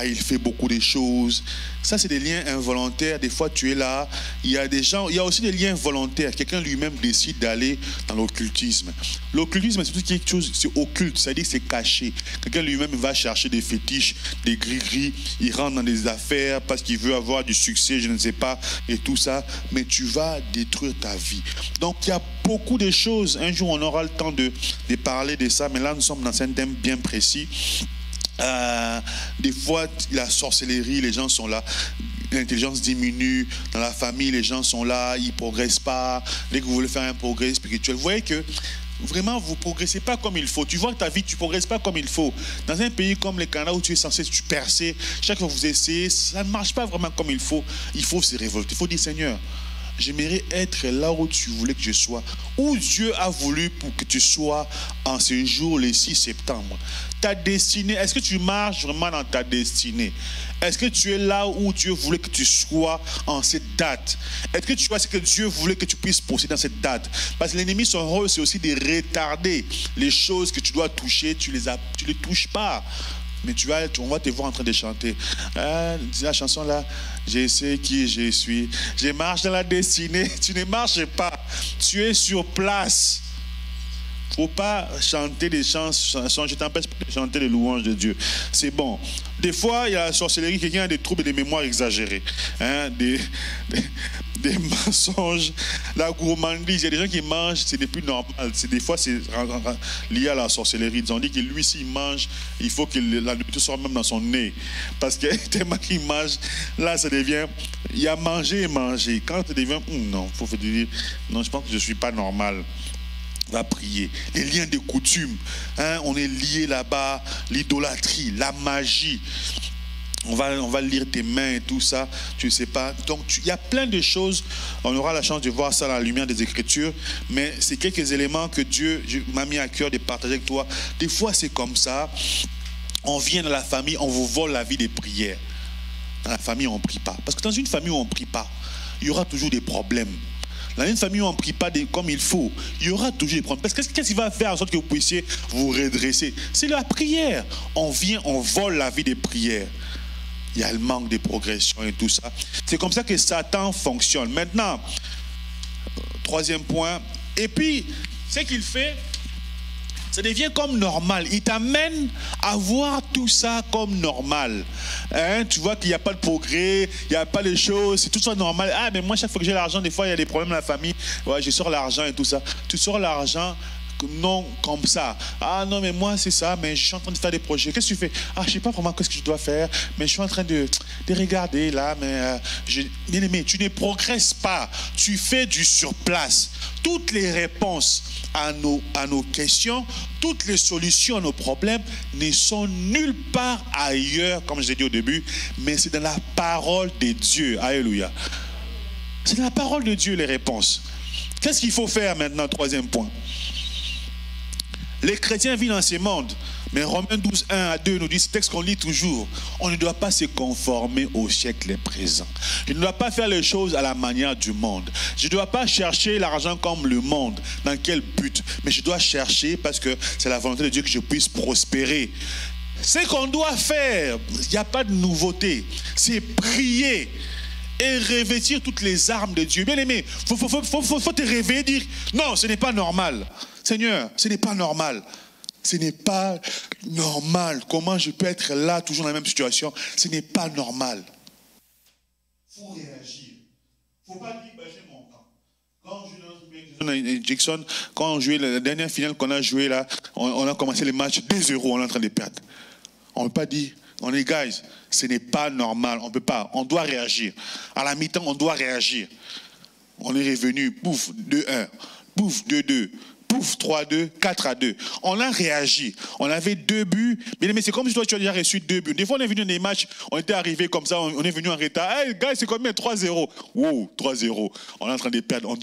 il fait beaucoup de choses. Ça, c'est des liens involontaires. Des fois, tu es là. Il y a des gens, il y a aussi des liens volontaires. Quelqu'un lui-même décide d'aller dans l'occultisme. L'occultisme, c'est tout quelque chose, c'est occulte, c'est-à-dire que c'est caché. Quelqu'un lui-même va chercher des fétiches, des gris-gris. Il rentre dans des affaires parce qu'il veut avoir du succès, je ne sais pas, et tout ça. Mais tu vas détruire ta vie. Donc, il y a beaucoup de choses. Un jour, on aura le temps de parler de ça. Mais là, nous sommes dans un thème bien précis. Des fois, la sorcellerie, les gens sont là, l'intelligence diminue, dans la famille, les gens sont là, ils ne progressent pas. Dès que vous voulez faire un progrès spirituel, vous voyez que vraiment, vous ne progressez pas comme il faut. Tu vois que ta vie, tu ne progresses pas comme il faut. Dans un pays comme le Canada où tu es censé percer, chaque fois que vous essayez, ça ne marche pas vraiment comme il faut. Il faut se révolter. Il faut dire, Seigneur, j'aimerais être là où tu voulais que je sois, où Dieu a voulu pour que tu sois en ce jour, le 6 septembre. Ta destinée, est-ce que tu marches vraiment dans ta destinée? Est-ce que tu es là où Dieu voulait que tu sois en cette date? Est-ce que tu vois ce que Dieu voulait que tu puisses posséder dans cette date? Parce que l'ennemi, son rôle, c'est aussi de retarder les choses que tu dois toucher, tu les touches pas. Mais on va te voir en train de chanter. La chanson là, je sais qui je suis. Je marche dans la destinée. Tu ne marches pas. Tu es sur place. Il ne faut pas chanter des chansons. Je t'empêche pas de chanter les louanges de Dieu. C'est bon. Des fois, il y a la sorcellerie, quelqu'un a des troubles de mémoire exagérés. Des mensonges, la gourmandise. Il y a des gens qui mangent, c'est des plus normal. Des fois, c'est lié à la sorcellerie. Ils ont dit que lui, s'il mange, il faut que la nourriture soit même dans son nez. Parce que tellement qu'il mange, là, ça devient... Il y a manger et manger. Quand ça devient... non, il faut dire, non, je pense que je ne suis pas normal. Va prier. Les liens de coutume. On est liés là-bas. L'idolâtrie, la magie. On va lire tes mains et tout ça, tu ne sais pas. Donc, il y a plein de choses. On aura la chance de voir ça dans la lumière des Écritures. Mais c'est quelques éléments que Dieu m'a mis à cœur de partager avec toi. Des fois, c'est comme ça. On vient dans la famille, on vous vole la vie des prières. Dans la famille, on ne prie pas. Parce que dans une famille où on ne prie pas, il y aura toujours des problèmes. Dans une famille où on ne prie pas comme il faut, il y aura toujours des problèmes. Parce que qu'est-ce qui va faire en sorte que vous puissiez vous redresser? C'est la prière. On vient, on vole la vie des prières. Il y a le manque de progression et tout ça. C'est comme ça que Satan fonctionne. Maintenant, troisième point. Et puis, ce qu'il fait, ça devient comme normal. Il t'amène à voir tout ça comme normal. Tu vois qu'il n'y a pas de progrès, il n'y a pas de choses, c'est tout ça normal. Ah, mais moi, chaque fois que j'ai l'argent, des fois, il y a des problèmes dans la famille. Ouais, je sors l'argent et tout ça. Tu sors l'argent, non comme ça. Ah non, mais moi, c'est ça, mais je suis en train de faire des projets. Qu'est-ce que tu fais? Ah, je ne sais pas vraiment ce que je dois faire, mais je suis en train de regarder là. Mais bien aimé, tu ne progresses pas. Tu fais du surplace. Toutes les réponses à nos questions, toutes les solutions à nos problèmes ne sont nulle part ailleurs, comme je l'ai dit au début, mais c'est dans la parole de Dieu. Alléluia. C'est dans la parole de Dieu les réponses. Qu'est-ce qu'il faut faire maintenant? Troisième point. Les chrétiens vivent dans ce monde, mais Romains 12, 1 à 2 nous dit, ce texte qu'on lit toujours, on ne doit pas se conformer au siècle présent. Je ne dois pas faire les choses à la manière du monde. Je ne dois pas chercher l'argent comme le monde. Dans quel but? Mais je dois chercher parce que c'est la volonté de Dieu que je puisse prospérer. Ce qu'on doit faire, il n'y a pas de nouveauté, c'est prier et revêtir toutes les armes de Dieu. Bien aimé, faut te réveiller et dire, non, ce n'est pas normal. Seigneur, ce n'est pas normal. Ce n'est pas normal. Comment je peux être là, toujours dans la même situation? Ce n'est pas normal. Il faut réagir. Il ne faut pas dire, j'ai mon temps. Jackson, quand on jouait la dernière finale qu'on a joué là, on a commencé les matchs 2-0, on est en train de perdre. On ne peut pas dire, on est guys, ce n'est pas normal, on ne peut pas, on doit réagir. À la mi-temps, on doit réagir. On est revenu, pouf, 2-1, pouf, 2-2. Pouf, 3-2, 4-2. On a réagi. On avait 2 buts. Mais c'est comme si toi, tu as déjà reçu 2 buts. Des fois, on est venu dans des matchs, on était arrivé comme ça, on est venu en retard. Hey, gars, c'est combien? 3-0. Wow, 3-0. On est en train de perdre.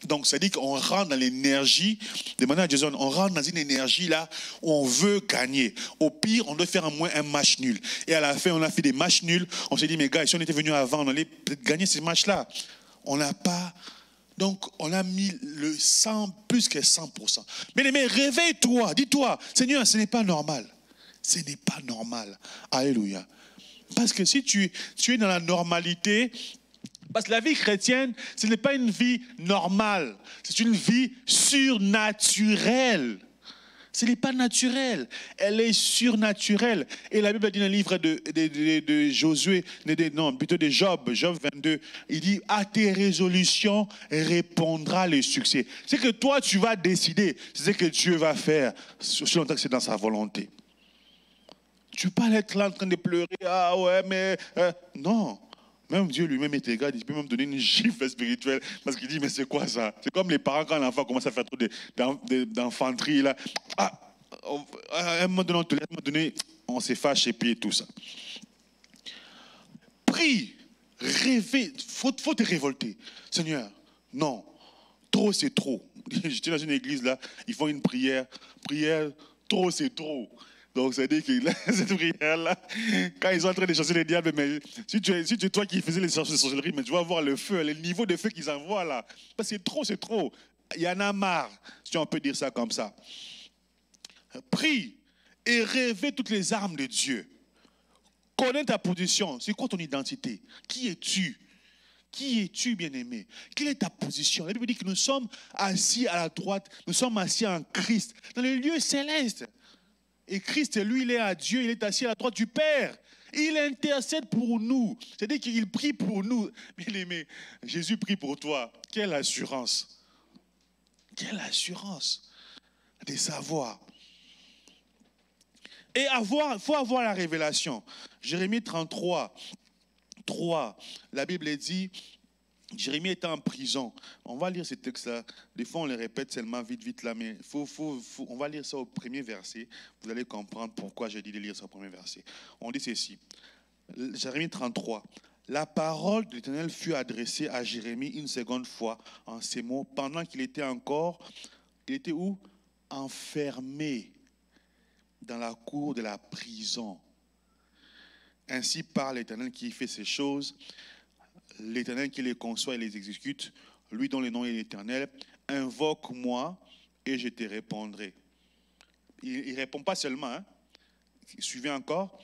Donc, ça dit qu'on rentre dans l'énergie, demandez à Jason, on rentre dans une énergie là où on veut gagner. Au pire, on doit faire au moins un match nul. Et à la fin, on a fait des matchs nuls. On s'est dit, mais gars, si on était venu avant, on allait peut-être gagner ces matchs-là. On n'a pas... Donc, on a mis le 100, plus que 100%. Mais réveille-toi, dis-toi, Seigneur, ce n'est pas normal. Ce n'est pas normal. Alléluia. Parce que si tu es dans la normalité, parce que la vie chrétienne, ce n'est pas une vie normale. C'est une vie surnaturelle. Ce n'est pas naturel, elle est surnaturelle. Et la Bible dit dans le livre de Josué, plutôt de Job 22, il dit, à tes résolutions répondra le succès. C'est que toi, tu vas décider, c'est ce que Dieu va faire, aussi longtemps que c'est dans sa volonté. Tu ne peux pas être là en train de pleurer, ah ouais, mais... non. Même Dieu lui-même est égal, il peut même donner une gifle spirituelle parce qu'il dit, mais c'est quoi ça? C'est comme les parents quand l'enfant commence à faire trop d'enfanterie. Là. À un moment donné, on se fâche et puis tout ça. Prie, rêver, faut te révolter. Seigneur, non, trop c'est trop. J'étais dans une église là, ils font une prière, trop c'est trop. Donc, ça veut dire que cette prière-là, quand ils sont en train de chasser les diables, mais si tu es toi qui faisais les sorcelleries, mais tu vas voir le feu, le niveau de feu qu'ils envoient là. Parce que c'est trop. Il y en a marre, si on peut dire ça comme ça. Prie et rêvez toutes les armes de Dieu. Connais ta position. C'est quoi ton identité? Qui es-tu? Qui es-tu, bien-aimé? Quelle est ta position? La Bible dit que nous sommes assis à la droite, nous sommes assis en Christ, dans les lieux célestes. Et Christ, lui, il est à Dieu, il est assis à la droite du Père. Il intercède pour nous. C'est-à-dire qu'il prie pour nous. Bien-aimé, Jésus prie pour toi. Quelle assurance! Quelle assurance de savoir. Et il faut avoir la révélation. Jérémie 33, 3, la Bible dit... Jérémie était en prison. On va lire ces textes-là. Des fois, on les répète seulement vite là, mais on va lire ça au premier verset. Vous allez comprendre pourquoi j'ai dit de lire ça au premier verset. On dit ceci. Jérémie 33. La parole de l'Éternel fut adressée à Jérémie une seconde fois en ces mots, pendant qu'il était il était où? Enfermé dans la cour de la prison. Ainsi parle l'Éternel qui fait ces choses. L'Éternel qui les conçoit et les exécute, lui dont le nom est l'Éternel, invoque-moi et je te répondrai. Il ne répond pas seulement, hein? Suivez encore.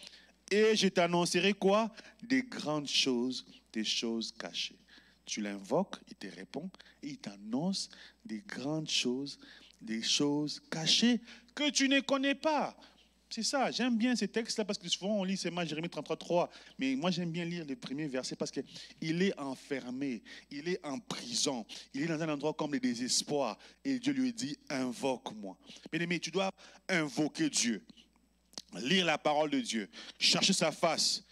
Et je t'annoncerai quoi? Des grandes choses, des choses cachées. Tu l'invoques, il te répond et il t'annonce des grandes choses, des choses cachées que tu ne connais pas. C'est ça, j'aime bien ces textes-là parce que souvent on lit seulement Jérémie 33, mais moi j'aime bien lire les premiers versets parce qu'il est enfermé, il est en prison, il est dans un endroit comme le désespoir et Dieu lui dit invoque-moi. Bien-aimé, tu dois invoquer Dieu, lire la parole de Dieu, chercher sa face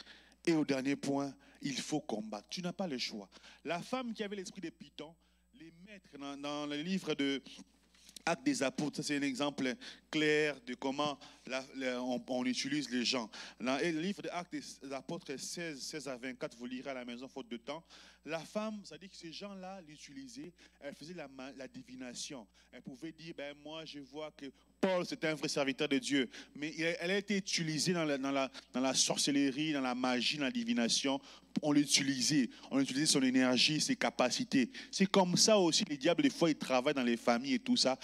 et au dernier point, il faut combattre. Tu n'as pas le choix. La femme qui avait l'esprit de Python, les maîtres dans le livre de Actes des apôtres, ça c'est un exemple clair de comment on utilise les gens. Dans le livre de Actes des apôtres 16 à 24, vous lirez à la maison faute de temps. La femme, ça dit que ces gens-là l'utilisaient, elle faisait la divination. Elle pouvait dire, moi je vois que Paul c'était un vrai serviteur de Dieu. Mais elle a été utilisée dans la sorcellerie, dans la magie, dans la divination. On l'utilisait son énergie, ses capacités. C'est comme ça aussi, les diables, des fois, ils travaillent dans les familles et tout ça.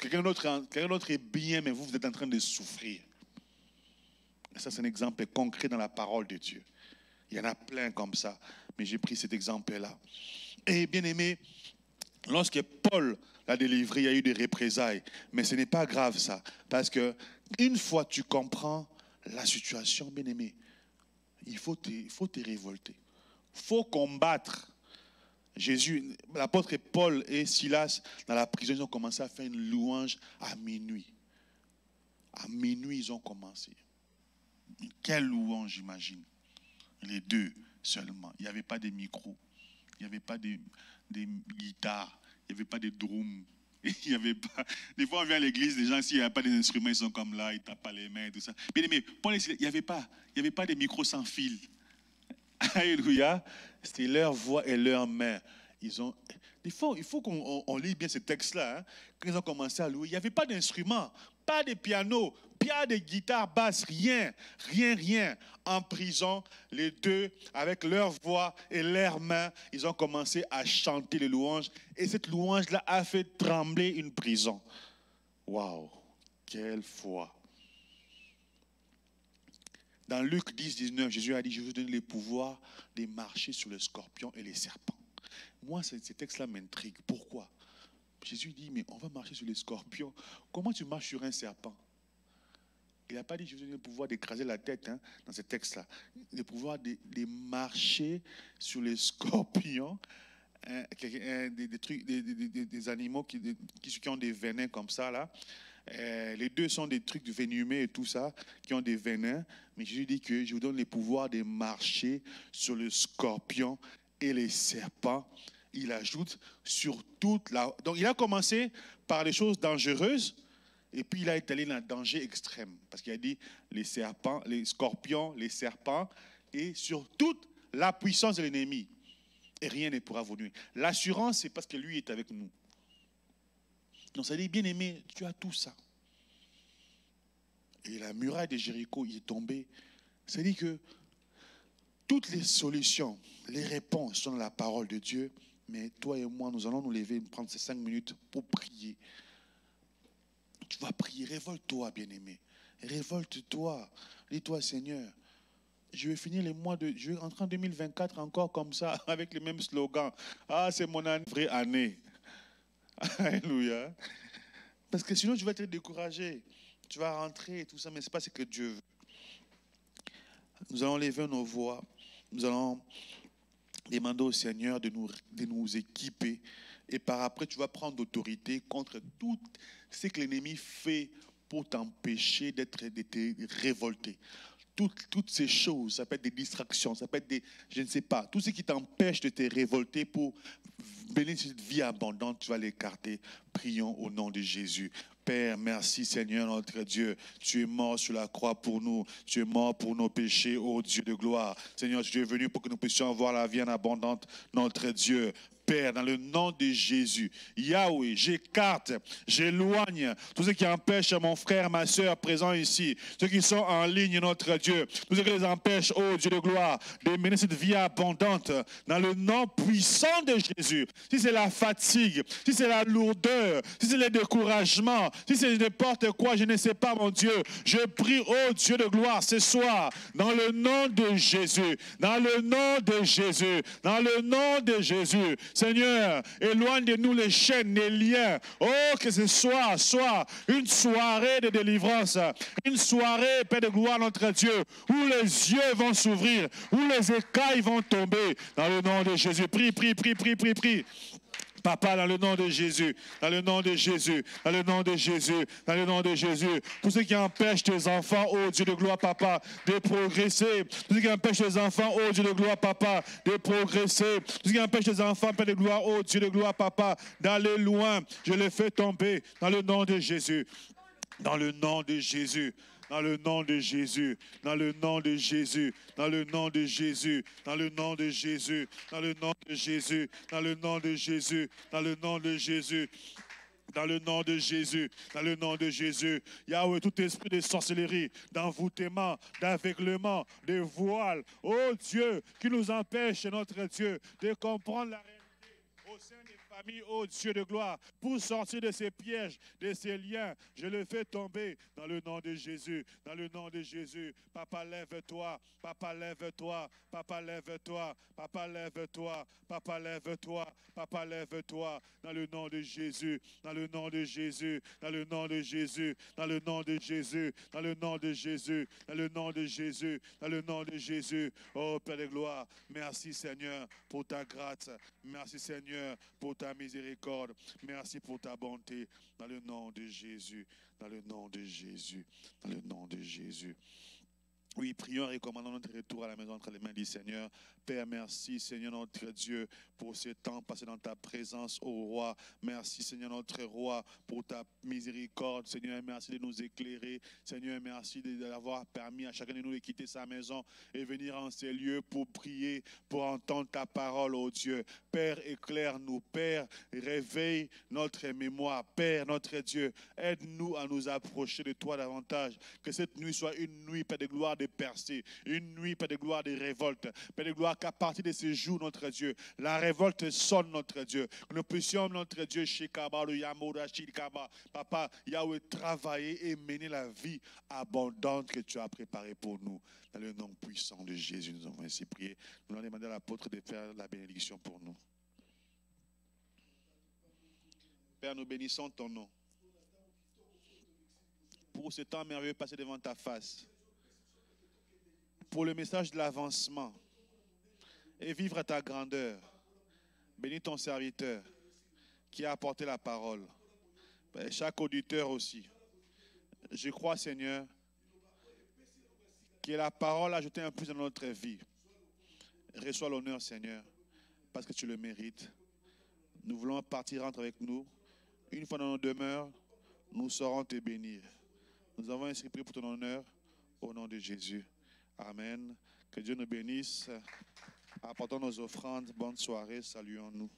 Quelqu'un d'autre est bien, mais vous êtes en train de souffrir. Et ça, c'est un exemple concret dans la parole de Dieu. Il y en a plein comme ça, mais j'ai pris cet exemple-là. Et bien aimé, lorsque Paul l'a délivré, il y a eu des représailles. Mais ce n'est pas grave ça, parce que une fois tu comprends la situation, bien aimé, il faut te révolter. Il faut combattre. Jésus, l'apôtre Paul et Silas, dans la prison, ils ont commencé à faire une louange à minuit. À minuit, ils ont commencé. Quelle louange, j'imagine. Les deux seulement. Il n'y avait pas de micros. Il n'y avait pas de guitares. Il n'y avait pas de drums. Il y avait pas... Des fois, on vient à l'église, les gens, s'il n'y a pas d'instruments, ils sont comme là, ils tapent pas les mains et tout ça. Mais Paul et Silas, il n'y avait pas de micros sans fil. Alléluia. C'était leur voix et leurs mains. Il faut qu'on lise bien ce texte-là. Hein. Quand ils ont commencé à louer, il n'y avait pas d'instruments, pas de piano, pas de guitare basse, rien. En prison, les deux, avec leur voix et leurs mains, ils ont commencé à chanter les louanges. Et cette louange-là a fait trembler une prison. Waouh, quelle foi! Dans Luc 10, 19, Jésus a dit, je vous donne le pouvoir de marcher sur les scorpions et les serpents. Moi, ces textes-là m'intriguent. Pourquoi? Jésus dit, mais on va marcher sur les scorpions. Comment tu marches sur un serpent? Il n'a pas dit, je vous donne le pouvoir d'écraser la tête, hein, dans ces textes-là. Le pouvoir de marcher sur les scorpions, hein, des animaux qui ont des venins comme ça, là. Les deux sont des trucs venimeux et tout ça, qui ont des venins. Mais Jésus dit que je vous donne le pouvoir de marcher sur le scorpion et les serpents. Il ajoute sur toute la... Donc il a commencé par les choses dangereuses et puis il a étalé dans le danger extrême. Parce qu'il a dit les serpents, les scorpions, les serpents et sur toute la puissance de l'ennemi. Et rien ne pourra vous nuire. L'assurance, c'est parce que lui est avec nous. Donc ça dit, bien aimé, tu as tout ça. Et la muraille de Jéricho, il est tombé. Ça dit que toutes les solutions, les réponses sont dans la parole de Dieu. Mais toi et moi, nous allons nous lever, prendre ces 5 minutes pour prier. Tu vas prier, révolte-toi, bien-aimé. Révolte-toi. Dis-toi, Seigneur, je vais finir je vais rentrer en 2024 encore comme ça, avec les mêmes slogans. Ah, c'est mon vraie année. Alléluia. Parce que sinon, tu vas être découragé. Tu vas rentrer et tout ça, mais ce n'est pas ce que Dieu veut. Nous allons lever nos voix. Nous allons demander au Seigneur de nous équiper. Et par après, tu vas prendre l'autorité contre tout ce que l'ennemi fait pour t'empêcher de te révolter. Toutes ces choses, ça peut être des distractions, ça peut être je ne sais pas, tout ce qui t'empêche de te révolter pour bénéficier de cette vie abondante, tu vas l'écarter. Prions au nom de Jésus. Père, merci Seigneur notre Dieu. Tu es mort sur la croix pour nous. Tu es mort pour nos péchés, ô Dieu de gloire. Seigneur, tu es venu pour que nous puissions avoir la vie en abondante, notre Dieu. Père, dans le nom de Jésus, Yahweh, j'écarte, j'éloigne tout ce qui empêche mon frère, ma soeur présents ici, ceux qui sont en ligne, notre Dieu, tout ce qui les empêche, oh Dieu de gloire, de mener cette vie abondante, dans le nom puissant de Jésus. Si c'est la fatigue, si c'est la lourdeur, si c'est le découragement, si c'est n'importe quoi, je ne sais pas, mon Dieu, je prie, oh Dieu de gloire, ce soir, dans le nom de Jésus, dans le nom de Jésus, dans le nom de Jésus. Seigneur, éloigne de nous les chaînes, les liens. Oh, que ce soit une soirée de délivrance, une soirée, Père de gloire, notre Dieu, où les yeux vont s'ouvrir, où les écailles vont tomber. Dans le nom de Jésus, prie. Papa, dans le nom de Jésus, dans le nom de Jésus, dans le nom de Jésus, dans le nom de Jésus, tout ce qui empêche tes enfants, oh Dieu de gloire, Papa, de progresser, tout ce qui empêche tes enfants, oh Dieu de gloire, Papa, de progresser, tout ce qui empêche tes enfants, Père de gloire, oh Dieu de gloire, Papa, d'aller loin, je les fais tomber, dans le nom de Jésus, dans le nom de Jésus. Dans le nom de Jésus, dans le nom de Jésus, dans le nom de Jésus, dans le nom de Jésus, dans le nom de Jésus, dans le nom de Jésus, dans le nom de Jésus. Dans le nom de Jésus, dans le nom de Jésus, Yahweh, tout esprit de sorcellerie, d'envoûtement, d'aveuglement, de voile, oh Dieu, qui nous empêche, notre Dieu, de comprendre la réalité. au sein des familles, ô Dieu de gloire, pour sortir de ces pièges, de ces liens. Je le fais tomber dans le nom de Jésus, dans le nom de Jésus. Papa, lève-toi, papa, lève-toi, papa, lève-toi, papa, lève-toi, papa, lève-toi, papa, lève-toi, dans le nom de Jésus, dans le nom de Jésus, dans le nom de Jésus, dans le nom de Jésus, dans le nom de Jésus, dans le nom de Jésus, dans le nom de Jésus. Oh Père de gloire, merci Seigneur pour ta grâce, merci Seigneur pour ta miséricorde, merci pour ta bonté, dans le nom de Jésus, dans le nom de Jésus, dans le nom de Jésus. Oui, prions et recommandons notre retour à la maison entre les mains du Seigneur. Père, merci, Seigneur notre Dieu, pour ce temps passé dans ta présence, ô Roi. Merci, Seigneur notre Roi, pour ta miséricorde. Seigneur, merci de nous éclairer. Seigneur, merci d'avoir permis à chacun de nous de quitter sa maison et venir en ces lieux pour prier, pour entendre ta parole, ô Dieu. Père, éclaire-nous. Père, réveille notre mémoire. Père, notre Dieu, aide-nous à nous approcher de toi davantage. Que cette nuit soit une nuit, Père de gloire, de percée, une nuit, Père de gloire, de révolte. Père de gloire, qu'à partir de ces jours, notre Dieu, la révolte sonne, notre Dieu. Que nous puissions, notre Dieu, Shekaba, le Yamoura, Shikaba, Papa, Yahweh, travailler et mener la vie abondante que tu as préparée pour nous. Dans le nom puissant de Jésus, nous avons ainsi prié. Nous allons demander à l'apôtre de faire la bénédiction pour nous. Père, nous bénissons ton nom pour ce temps merveilleux passé devant ta face, pour le message de l'avancement et vivre à ta grandeur. Bénis ton serviteur qui a apporté la parole. Et chaque auditeur aussi. Je crois, Seigneur, que la parole a ajouté un plus dans notre vie. Reçois l'honneur, Seigneur, parce que tu le mérites. Nous voulons partir, rentre avec nous. Une fois dans nos demeures, nous saurons te bénir. Nous avons ainsi prié pour ton honneur, au nom de Jésus. Amen. Que Dieu nous bénisse. Apportons nos offrandes. Bonne soirée. Saluons-nous.